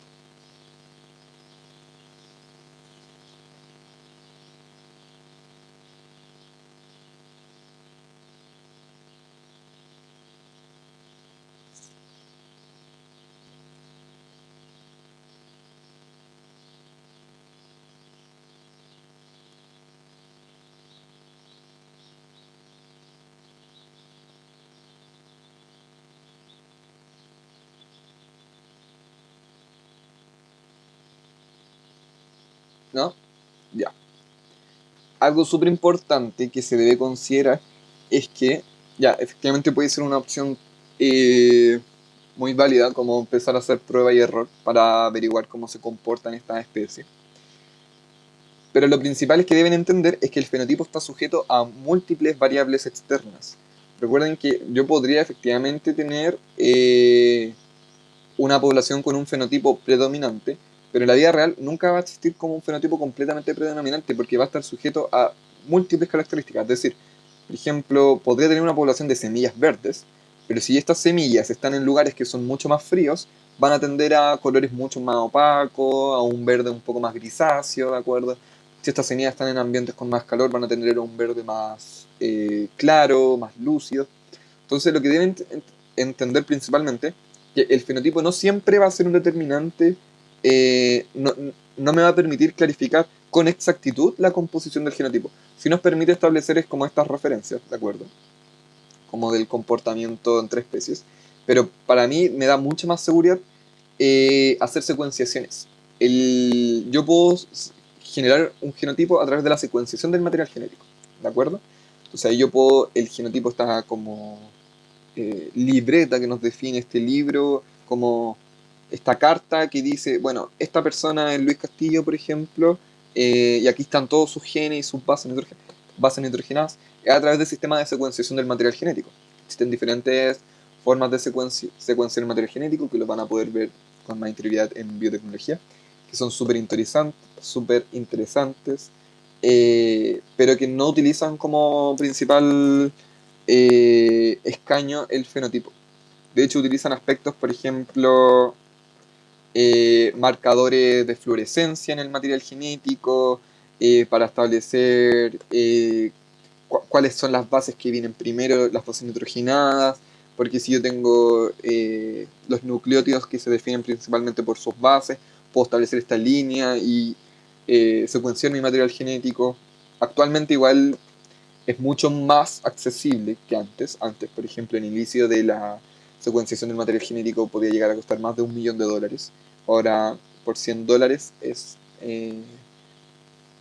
¿No? Ya. Algo súper importante que se debe considerar es que, ya, efectivamente puede ser una opción eh, muy válida como empezar a hacer prueba y error para averiguar cómo se comportan estas especies. Pero lo principal es que deben entender es que el fenotipo está sujeto a múltiples variables externas. Recuerden que yo podría efectivamente tener una población con un fenotipo predominante, pero en la vida real nunca va a existir como un fenotipo completamente predominante porque va a estar sujeto a múltiples características. Es decir, por ejemplo, podría tener una población de semillas verdes, pero si estas semillas están en lugares que son mucho más fríos, van a tender a colores mucho más opacos, a un verde un poco más grisáceo, ¿de acuerdo? Si estas semillas están en ambientes con más calor, van a tener un verde más claro, más lúcido. Entonces, lo que deben entender principalmente que el fenotipo no siempre va a ser un determinante, no me va a permitir clarificar con exactitud la composición del genotipo. Si nos permite establecer es como estas referencias, ¿de acuerdo? Como del comportamiento entre especies. Pero para mí me da mucha más seguridad hacer secuenciaciones. Yo puedo generar un genotipo a través de la secuenciación del material genético, ¿de acuerdo? O sea, yo puedo, el genotipo está como libreta que nos define este libro, como esta carta que dice, bueno, esta persona es Luis Castillo, por ejemplo, y aquí están todos sus genes y sus bases nitrogenadas, es a través del sistema de secuenciación del material genético. Existen diferentes formas de secuenciar el material genético que lo van a poder ver con más interioridad en biotecnología, que son súper interesantes, pero que no utilizan como principal escaño el fenotipo. De hecho, utilizan aspectos, por ejemplo, marcadores de fluorescencia en el material genético para establecer cuáles son las bases que vienen primero, las bases nitrogenadas, porque si yo tengo los nucleótidos que se definen principalmente por sus bases, puedo establecer esta línea y secuenciar mi material genético. Actualmente igual es mucho más accesible que antes. Antes, por ejemplo, el inicio de la secuenciación del material genético podía llegar a costar más de $1.000.000. Ahora, por $100 es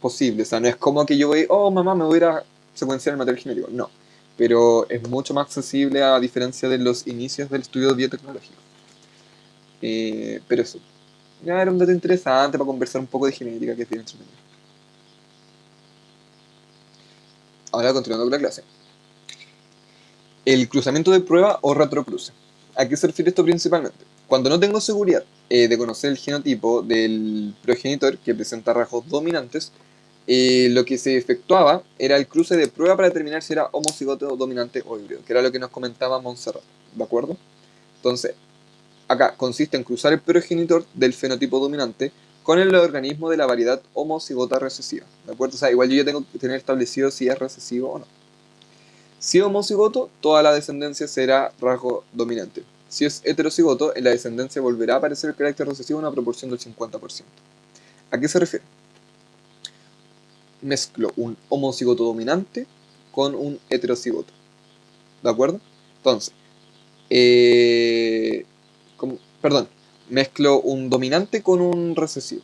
posible. O sea, no es como que yo voy, oh mamá, me voy a ir a secuenciar el material genético. No. Pero es mucho más accesible a diferencia de los inicios del estudio biotecnológico. Pero eso. Ya era un dato interesante para conversar un poco de genética, que es bien entretenido. Ahora continuando con la clase. El cruzamiento de prueba o retrocruce. ¿A qué se refiere esto principalmente? Cuando no tengo seguridad de conocer el genotipo del progenitor que presenta rasgos dominantes, lo que se efectuaba era el cruce de prueba para determinar si era homocigoto dominante o híbrido, que era lo que nos comentaba Montserrat, ¿de acuerdo? Entonces, acá consiste en cruzar el progenitor del fenotipo dominante con el organismo de la variedad homocigota recesiva, ¿de acuerdo? O sea, igual yo ya tengo que tener establecido si es recesivo o no. Si es homocigoto, toda la descendencia será rasgo dominante. Si es heterocigoto, en la descendencia volverá a aparecer el carácter recesivo en una proporción del 50%. ¿A qué se refiere? Mezclo un homocigoto dominante con un heterocigoto. ¿De acuerdo? Entonces, perdón, mezclo un dominante con un recesivo.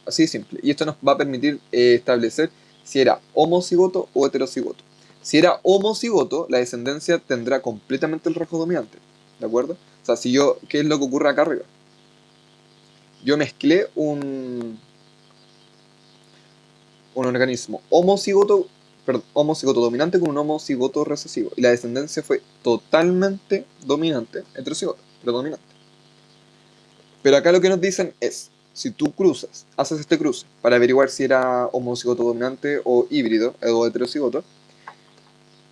Así de simple. Y esto nos va a permitir establecer si era homocigoto o heterocigoto. Si era homocigoto, la descendencia tendrá completamente el rasgo dominante. ¿De acuerdo? O sea, si yo, ¿qué es lo que ocurre acá arriba? Yo mezclé un organismo homocigoto dominante con un homocigoto recesivo. Y la descendencia fue totalmente dominante, heterocigoto, predominante. Pero acá lo que nos dicen es, si tú haces este cruce para averiguar si era homocigoto dominante o híbrido, o heterocigoto,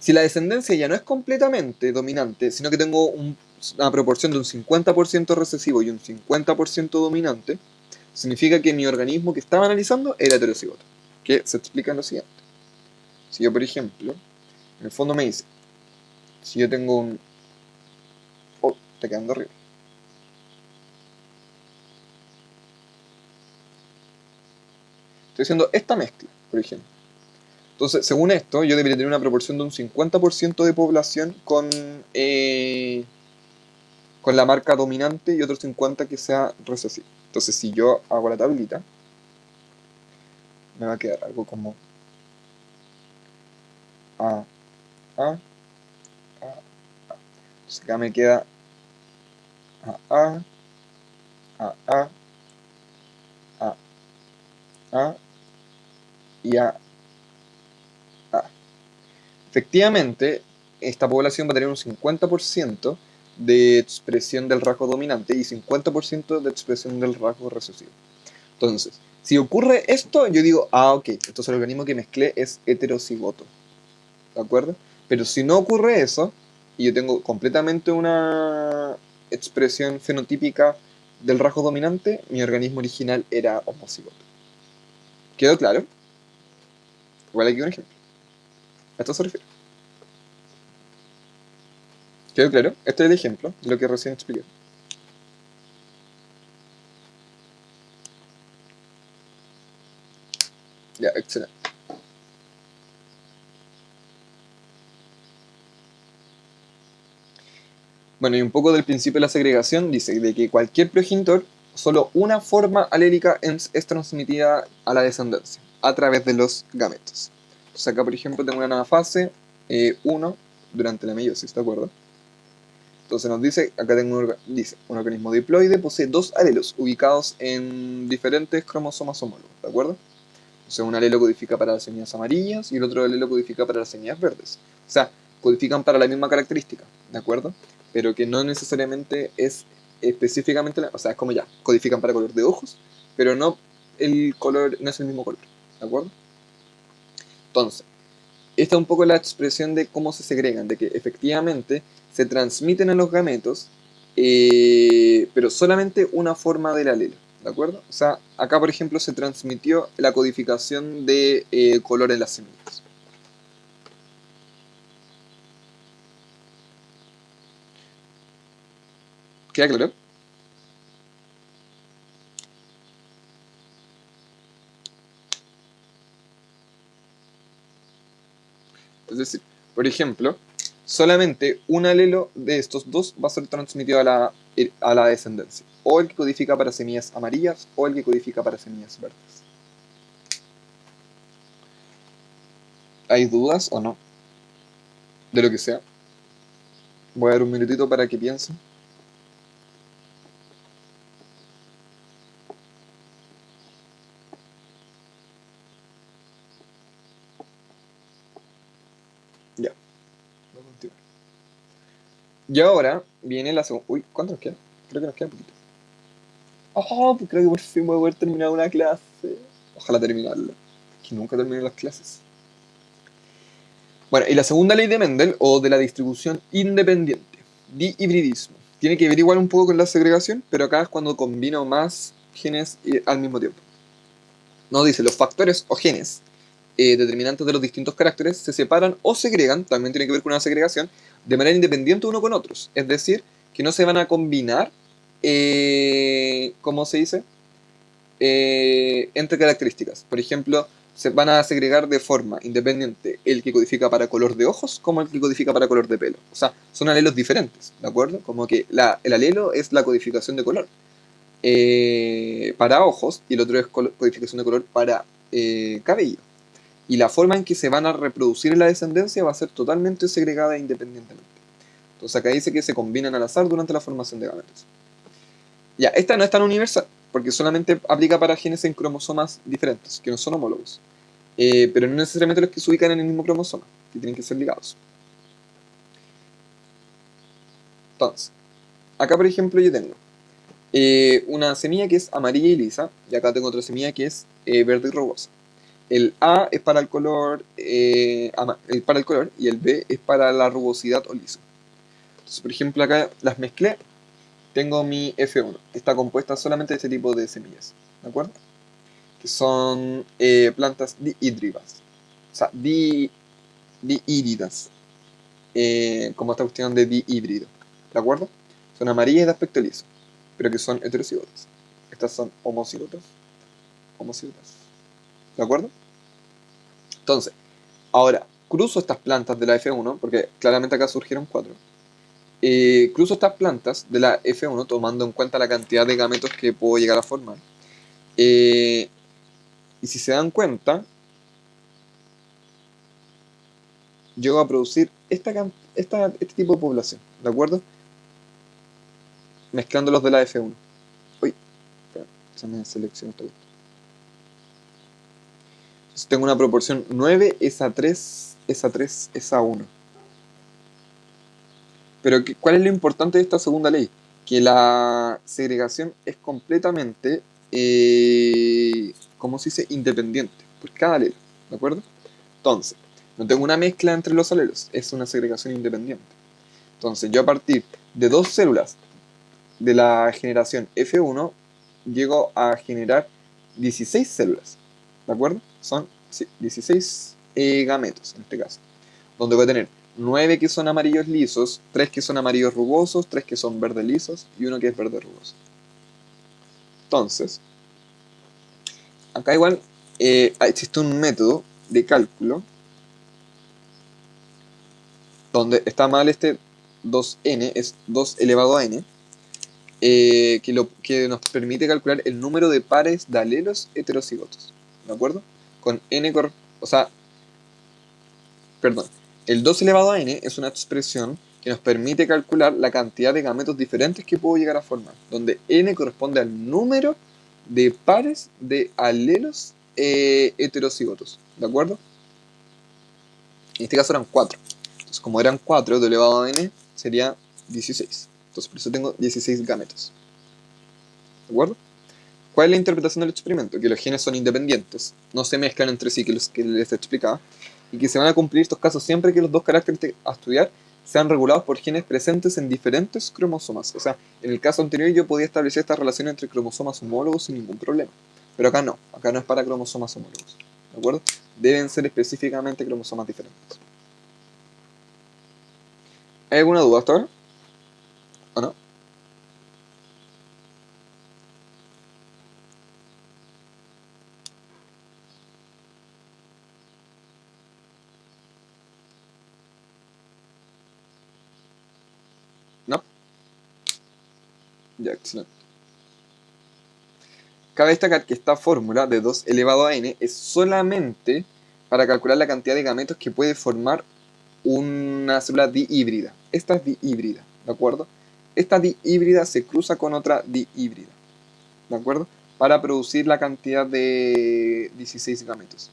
si la descendencia ya no es completamente dominante, sino que tengo una proporción de un 50% recesivo y un 50% dominante, significa que mi organismo que estaba analizando era heterocigoto, que se explica en lo siguiente. Si yo, por ejemplo, en el fondo me dice, si yo tengo un... Oh, está quedando arriba. Estoy haciendo esta mezcla, por ejemplo. Entonces, según esto, yo debería tener una proporción de un 50% de población con la marca dominante y otro 50% que sea recesivo. Entonces, si yo hago la tablita, me va a quedar algo como A, A, A, A. Entonces, acá me queda A, A, A, A, A y A. Efectivamente, esta población va a tener un 50% de expresión del rasgo dominante y 50% de expresión del rasgo recesivo. Entonces, si ocurre esto, yo digo, ok, entonces el organismo que mezclé es heterocigoto, ¿de acuerdo? Pero si no ocurre eso, y yo tengo completamente una expresión fenotípica del rasgo dominante, mi organismo original era homocigoto. ¿Quedó claro? Igual aquí un ejemplo. A esto se refiere. ¿Quedó claro? Este es el ejemplo de lo que recién expliqué. Ya, excelente. Bueno, y un poco del principio de la segregación dice de que cualquier progenitor, solo una forma alélica es transmitida a la descendencia, a través de los gametos. Entonces acá, por ejemplo, tengo una nueva fase 1 durante la meiosis, ¿de acuerdo? Entonces nos dice, acá tengo un organismo diploide, posee dos alelos ubicados en diferentes cromosomas homólogos, ¿de acuerdo? Entonces un alelo codifica para las semillas amarillas y el otro alelo codifica para las semillas verdes. O sea, codifican para la misma característica, ¿de acuerdo? Pero que no necesariamente es específicamente, o sea, es como ya, codifican para color de ojos, pero no el color, no es el mismo color, ¿de acuerdo? Entonces, esta es un poco la expresión de cómo se segregan, de que efectivamente se transmiten a los gametos, pero solamente una forma del alelo, ¿de acuerdo? O sea, acá por ejemplo se transmitió la codificación de color en las semillas. ¿Queda claro? Es decir, por ejemplo, solamente un alelo de estos dos va a ser transmitido a la descendencia. O el que codifica para semillas amarillas o el que codifica para semillas verdes. ¿Hay dudas o no? De lo que sea. Voy a dar un minutito para que piensen. Ya, voy a continuar. Y ahora viene la segunda. Uy, ¿cuánto nos queda? Creo que nos queda poquito. Oh, pues creo que por fin voy a poder terminar una clase. Ojalá terminarla. Que nunca termine las clases. Bueno, y la segunda ley de Mendel, o de la distribución independiente, dihibridismo. Tiene que ver igual un poco con la segregación, pero acá es cuando combino más genes al mismo tiempo. Nos dice, los factores o genes determinantes de los distintos caracteres se separan o segregan, también tiene que ver con una segregación, de manera independiente uno con otros. Es decir, que no se van a combinar, ¿cómo se dice? Entre características. Por ejemplo, se van a segregar de forma independiente el que codifica para color de ojos como el que codifica para color de pelo. O sea, son alelos diferentes, ¿de acuerdo? Como que el alelo es la codificación de color para ojos y el otro es codificación de color para cabello. Y la forma en que se van a reproducir en la descendencia va a ser totalmente segregada independientemente. Entonces acá dice que se combinan al azar durante la formación de gametos. Ya, esta no es tan universal, porque solamente aplica para genes en cromosomas diferentes, que no son homólogos. Pero no necesariamente los que se ubican en el mismo cromosoma, que tienen que ser ligados. Entonces, acá por ejemplo yo tengo una semilla que es amarilla y lisa, y acá tengo otra semilla que es verde y rugosa. El A es para el color, para el color y el B es para la rugosidad o liso. Entonces, por ejemplo, acá las mezclé. Tengo mi F1, que está compuesta solamente de este tipo de semillas, ¿de acuerdo? Que son plantas dihídridas, o sea, dihíbridas, como esta cuestión de dihíbrido, ¿de acuerdo? Son amarillas de aspecto liso, pero que son heterocigotas. Estas son homocigotas, ¿de acuerdo? Entonces, ahora, cruzo estas plantas de la F1, porque claramente acá surgieron cuatro. Cruzo estas plantas de la F1 tomando en cuenta la cantidad de gametos que puedo llegar a formar. Y si se dan cuenta, llego a producir este tipo de población, ¿de acuerdo? Mezclándolos de la F1. Uy, espera, se me seleccionó esta cuestión. Entonces tengo una proporción 9 es a 3, es a 3, es a 1. Pero ¿cuál es lo importante de esta segunda ley? Que la segregación es completamente, ¿cómo se dice? Independiente, por cada alelo, ¿de acuerdo? Entonces, no tengo una mezcla entre los alelos, es una segregación independiente. Entonces, yo a partir de dos células de la generación F1, llego a generar 16 células, ¿de acuerdo? Son sí, 16 gametos en este caso, donde voy a tener 9 que son amarillos lisos, 3 que son amarillos rugosos, 3 que son verdes lisos y uno que es verde rugoso. Entonces, acá igual existe un método de cálculo donde está mal este 2n, es 2 elevado a n, que nos permite calcular el número de pares de alelos heterocigotos, ¿de acuerdo? Con n, o sea, perdón, el 2 elevado a n es una expresión que nos permite calcular la cantidad de gametos diferentes que puedo llegar a formar, donde n corresponde al número de pares de alelos heterocigotos, ¿de acuerdo? En este caso eran 4. Entonces, como eran 4 de elevado a n, sería 16. Entonces, por eso tengo 16 gametos, ¿de acuerdo? ¿Cuál es la interpretación del experimento? Que los genes son independientes, no se mezclan entre sí, que los que les explicaba, y que se van a cumplir estos casos siempre que los dos caracteres a estudiar sean regulados por genes presentes en diferentes cromosomas. O sea, en el caso anterior yo podía establecer esta relación entre cromosomas homólogos sin ningún problema. Pero acá no es para cromosomas homólogos. ¿De acuerdo? Deben ser específicamente cromosomas diferentes. ¿Hay alguna duda hasta ahora? ¿O no? Ya, excelente. Cabe destacar que esta fórmula de 2 elevado a n es solamente para calcular la cantidad de gametos que puede formar una célula dihíbrida. Esta es dihíbrida, ¿de acuerdo? Esta dihíbrida se cruza con otra dihíbrida, ¿de acuerdo? Para producir la cantidad de 16 gametos.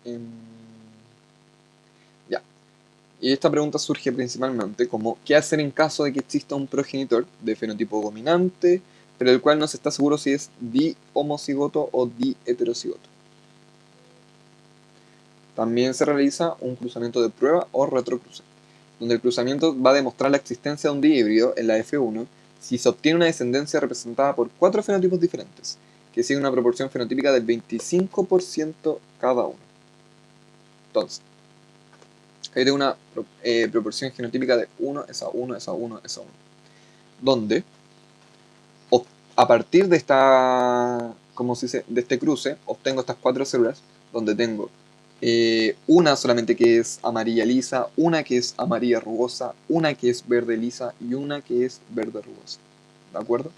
Em, ya. Y esta pregunta surge principalmente como ¿qué hacer en caso de que exista un progenitor de fenotipo dominante, pero del cual no se está seguro si es dihomocigoto o diheterocigoto? También se realiza un cruzamiento de prueba o retrocruce, donde el cruzamiento va a demostrar la existencia de un dihíbrido en la F1 si se obtiene una descendencia representada por 4 fenotipos diferentes, que siguen una proporción fenotípica del 25% cada uno. Entonces, ahí tengo una proporción genotípica de 1 es a 1 es a 1 es a 1, donde a partir de esta, ¿cómo se dice?, de este cruce, obtengo estas 4 células, donde tengo una solamente que es amarilla lisa, una que es amarilla rugosa, una que es verde lisa y una que es verde rugosa. ¿De acuerdo?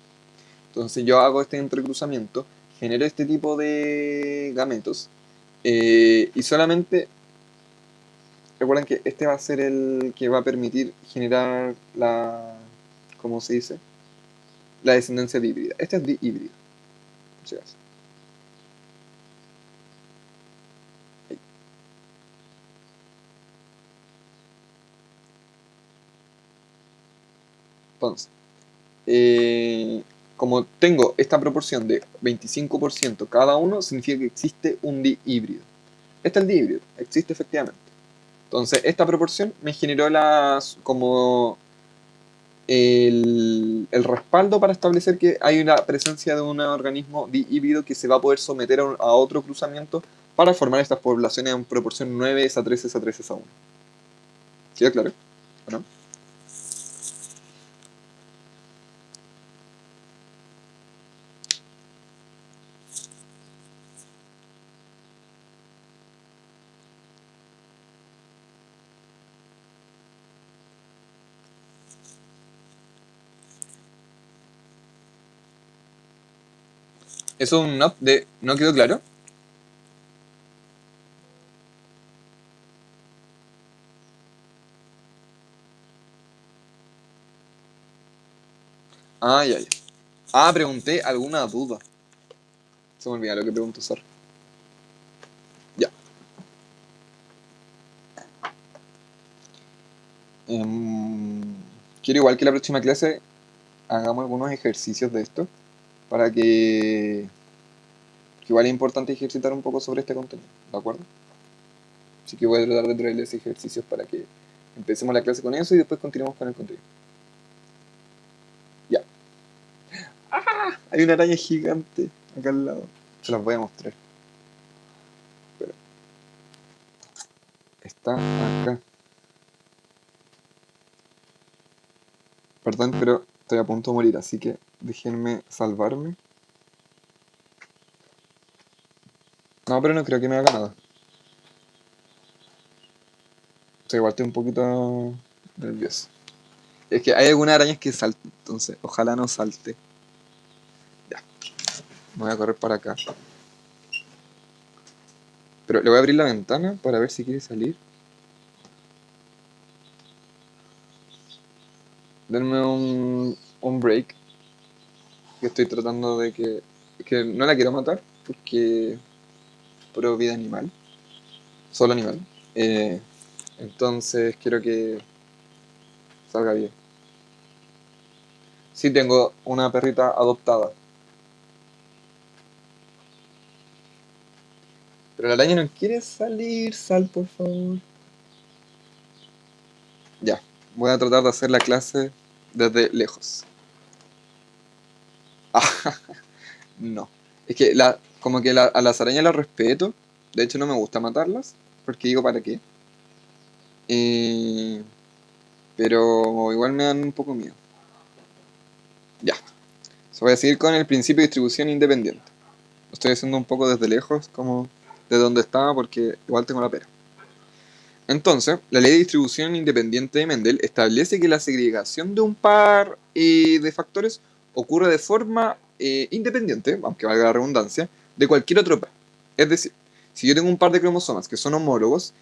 Entonces yo hago este entrecruzamiento, genero este tipo de gametos y solamente recuerden que este va a ser el que va a permitir generar la, ¿cómo se dice? La descendencia dihíbrida. Este es dihíbrido. Si acaso. Ahí. Entonces, como tengo esta proporción de 25% cada uno, significa que existe un dihíbrido. Este es el dihíbrido, existe efectivamente. Entonces, esta proporción me generó como el respaldo para establecer que hay una presencia de un organismo dihíbrido que se va a poder someter a otro cruzamiento para formar estas poblaciones en proporción 9 a 3 a 3 a 1. ¿Queda claro? ¿O no? Eso es un not de ¿no quedó claro? Ah, ya, ya. Ah, pregunté alguna duda. Se me olvida lo que preguntó, Sar. Ya. Em, quiero igual que la próxima clase hagamos algunos ejercicios de esto para que igual es importante ejercitar un poco sobre este contenido, ¿de acuerdo? Así que voy a tratar de traerles ejercicios para que empecemos la clase con eso y después continuemos con el contenido. Ya. ¡Ah! Hay una araña gigante acá al lado. Se las voy a mostrar. Pero está acá. Perdón, pero estoy a punto de morir, así que déjenme salvarme. No, pero no creo que me haga nada. O sea, igual estoy un poquito nervioso. Es que hay algunas arañas que saltan, entonces ojalá no salte. Ya, me voy a correr para acá. Pero le voy a abrir la ventana para ver si quiere salir. Denme un break. Que estoy tratando de que no la quiero matar porque pro vida animal. Solo animal. Eh, entonces quiero que salga bien. Sí, tengo una perrita adoptada. Pero la araña no quiere salir. Sal, por favor. Ya, voy a tratar de hacer la clase desde lejos. Ah, no. Es que como que a las arañas las respeto. De hecho no me gusta matarlas. Porque digo, ¿para qué? Eh, pero igual me dan un poco miedo. Ya. So, voy a seguir con el principio de distribución independiente. estoy haciendo un poco desde lejos, como de donde estaba, porque igual tengo la pera. Entonces, la ley de distribución independiente de Mendel establece que la segregación de un par de factores ocurre de forma independiente, aunque valga la redundancia, de cualquier otro par. Es decir, si yo tengo un par de cromosomas que son homólogos,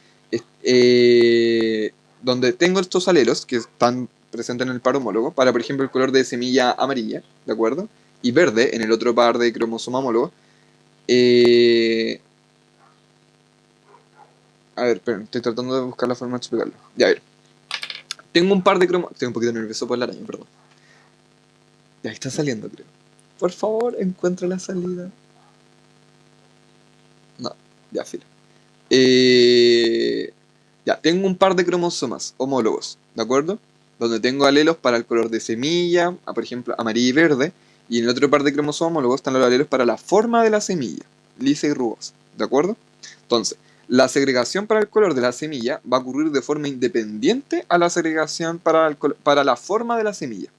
donde tengo estos alelos que están presentes en el par homólogo, para por ejemplo el color de semilla amarilla, ¿de acuerdo? Y verde en el otro par de cromosoma homólogo, eh, a ver, pero estoy tratando de buscar la forma de explicarlo. Ya, a ver. Tengo un par de cromosomas. Estoy un poquito nervioso por la araña, perdón. Ya está saliendo, creo. Por favor, encuentra la salida. No, ya, filo. Eh, ya, tengo un par de cromosomas homólogos, ¿de acuerdo? Donde tengo alelos para el color de semilla, por ejemplo, amarillo y verde. Y en el otro par de cromosomas homólogos están los alelos para la forma de la semilla, lisa y rugosa, ¿de acuerdo? Entonces, la segregación para el color de la semilla va a ocurrir de forma independiente a la segregación para la forma de la semilla.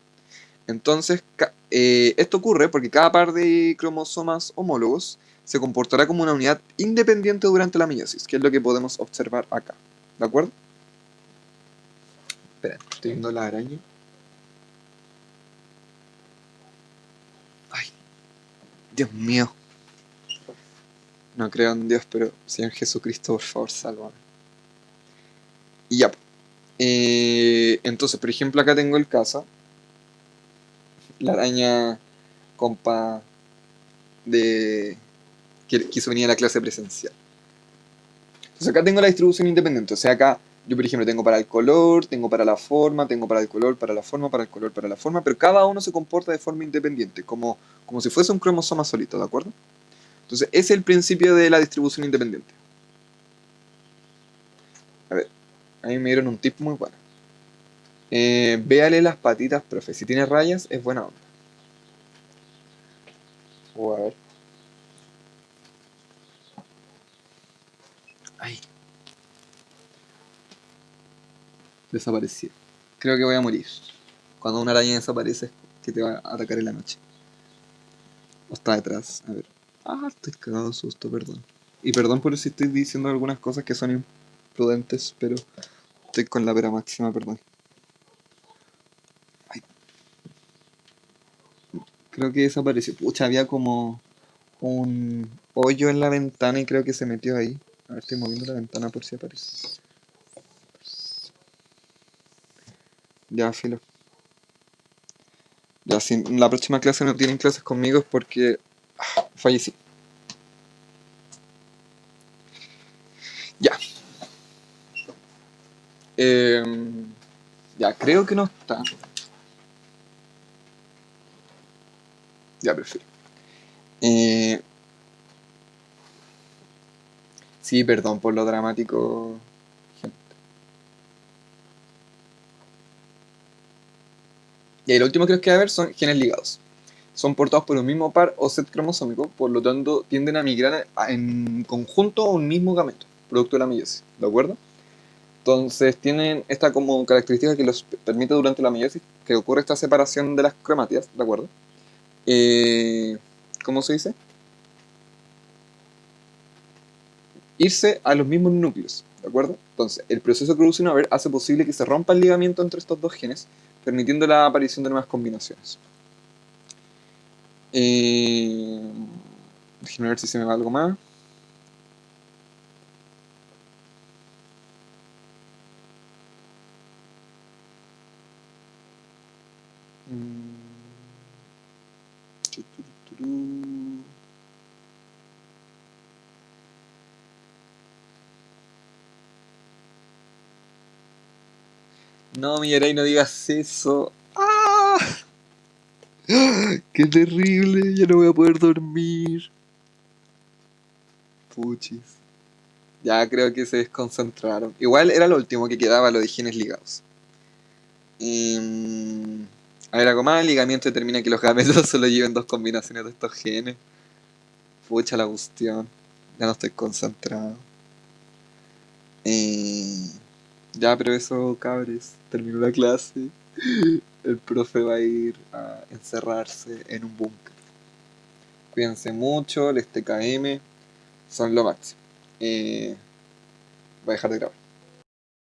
Entonces, esto ocurre porque cada par de cromosomas homólogos se comportará como una unidad independiente durante la meiosis, que es lo que podemos observar acá. ¿De acuerdo? Espera, estoy viendo la araña. Ay, Dios mío. No creo en Dios, pero Señor Jesucristo, por favor, sálvame. Y ya. Entonces, por ejemplo, acá tengo el caso. La araña compa de que quiso venir a la clase presencial. Entonces acá tengo la distribución independiente. O sea, acá yo, por ejemplo, tengo para el color, tengo para la forma, tengo para el color, para la forma, para el color, para la forma, pero cada uno se comporta de forma independiente, como si fuese un cromosoma solito, ¿de acuerdo? Entonces, ese es el principio de la distribución independiente. A ver, ahí me dieron un tip muy bueno. Véale las patitas, profe. Si tiene rayas, es buena onda. O a ver. Ay, desapareció. Creo que voy a morir. Cuando una araña desaparece, es que te va a atacar en la noche. O está detrás. A ver. Ah, estoy cagado de susto, perdón. Y perdón por si estoy diciendo algunas cosas que son imprudentes, pero estoy con la pera máxima, perdón. Ay, creo que desapareció. Pucha, había como un hoyo en la ventana y creo que se metió ahí. A ver, estoy moviendo la ventana por si aparece. Ya, filo. Ya, si en la próxima clase no tienen clases conmigo es porque fallecí. Ya. Ya, creo que no está. Ya, prefiero. Eh, sí, perdón por lo dramático. Y lo último que nos queda ver son genes ligados. Son portados por un mismo par o set cromosómico, por lo tanto tienden a migrar en conjunto a un mismo gameto, producto de la meiosis, ¿de acuerdo? Entonces tienen esta como característica que los permite durante la meiosis que ocurre esta separación de las cromátidas, ¿de acuerdo? Eh, ¿Cómo se dice? Irse a los mismos núcleos, ¿de acuerdo? Entonces, el proceso que produce una ver hace posible que se rompa el ligamento entre estos dos genes, permitiendo la aparición de nuevas combinaciones. Eh, Déjenme ver si se me va algo más. Mm, No, Millaray, no digas eso. ¡Ah! ¡Qué terrible! Ya no voy a poder dormir. Puchis. Ya creo que se desconcentraron. Igual era lo último que quedaba, lo de genes ligados. Mm, a ver, algo más. El ligamiento determina que los gametos solo lleven dos combinaciones de estos genes. Pucha la cuestión. Ya no estoy concentrado. Eh, ya, pero eso, cabres. Terminó la clase. El profe va a ir a encerrarse en un búnker. Cuídense mucho, les TKM, son lo máximo. Voy a dejar de grabar.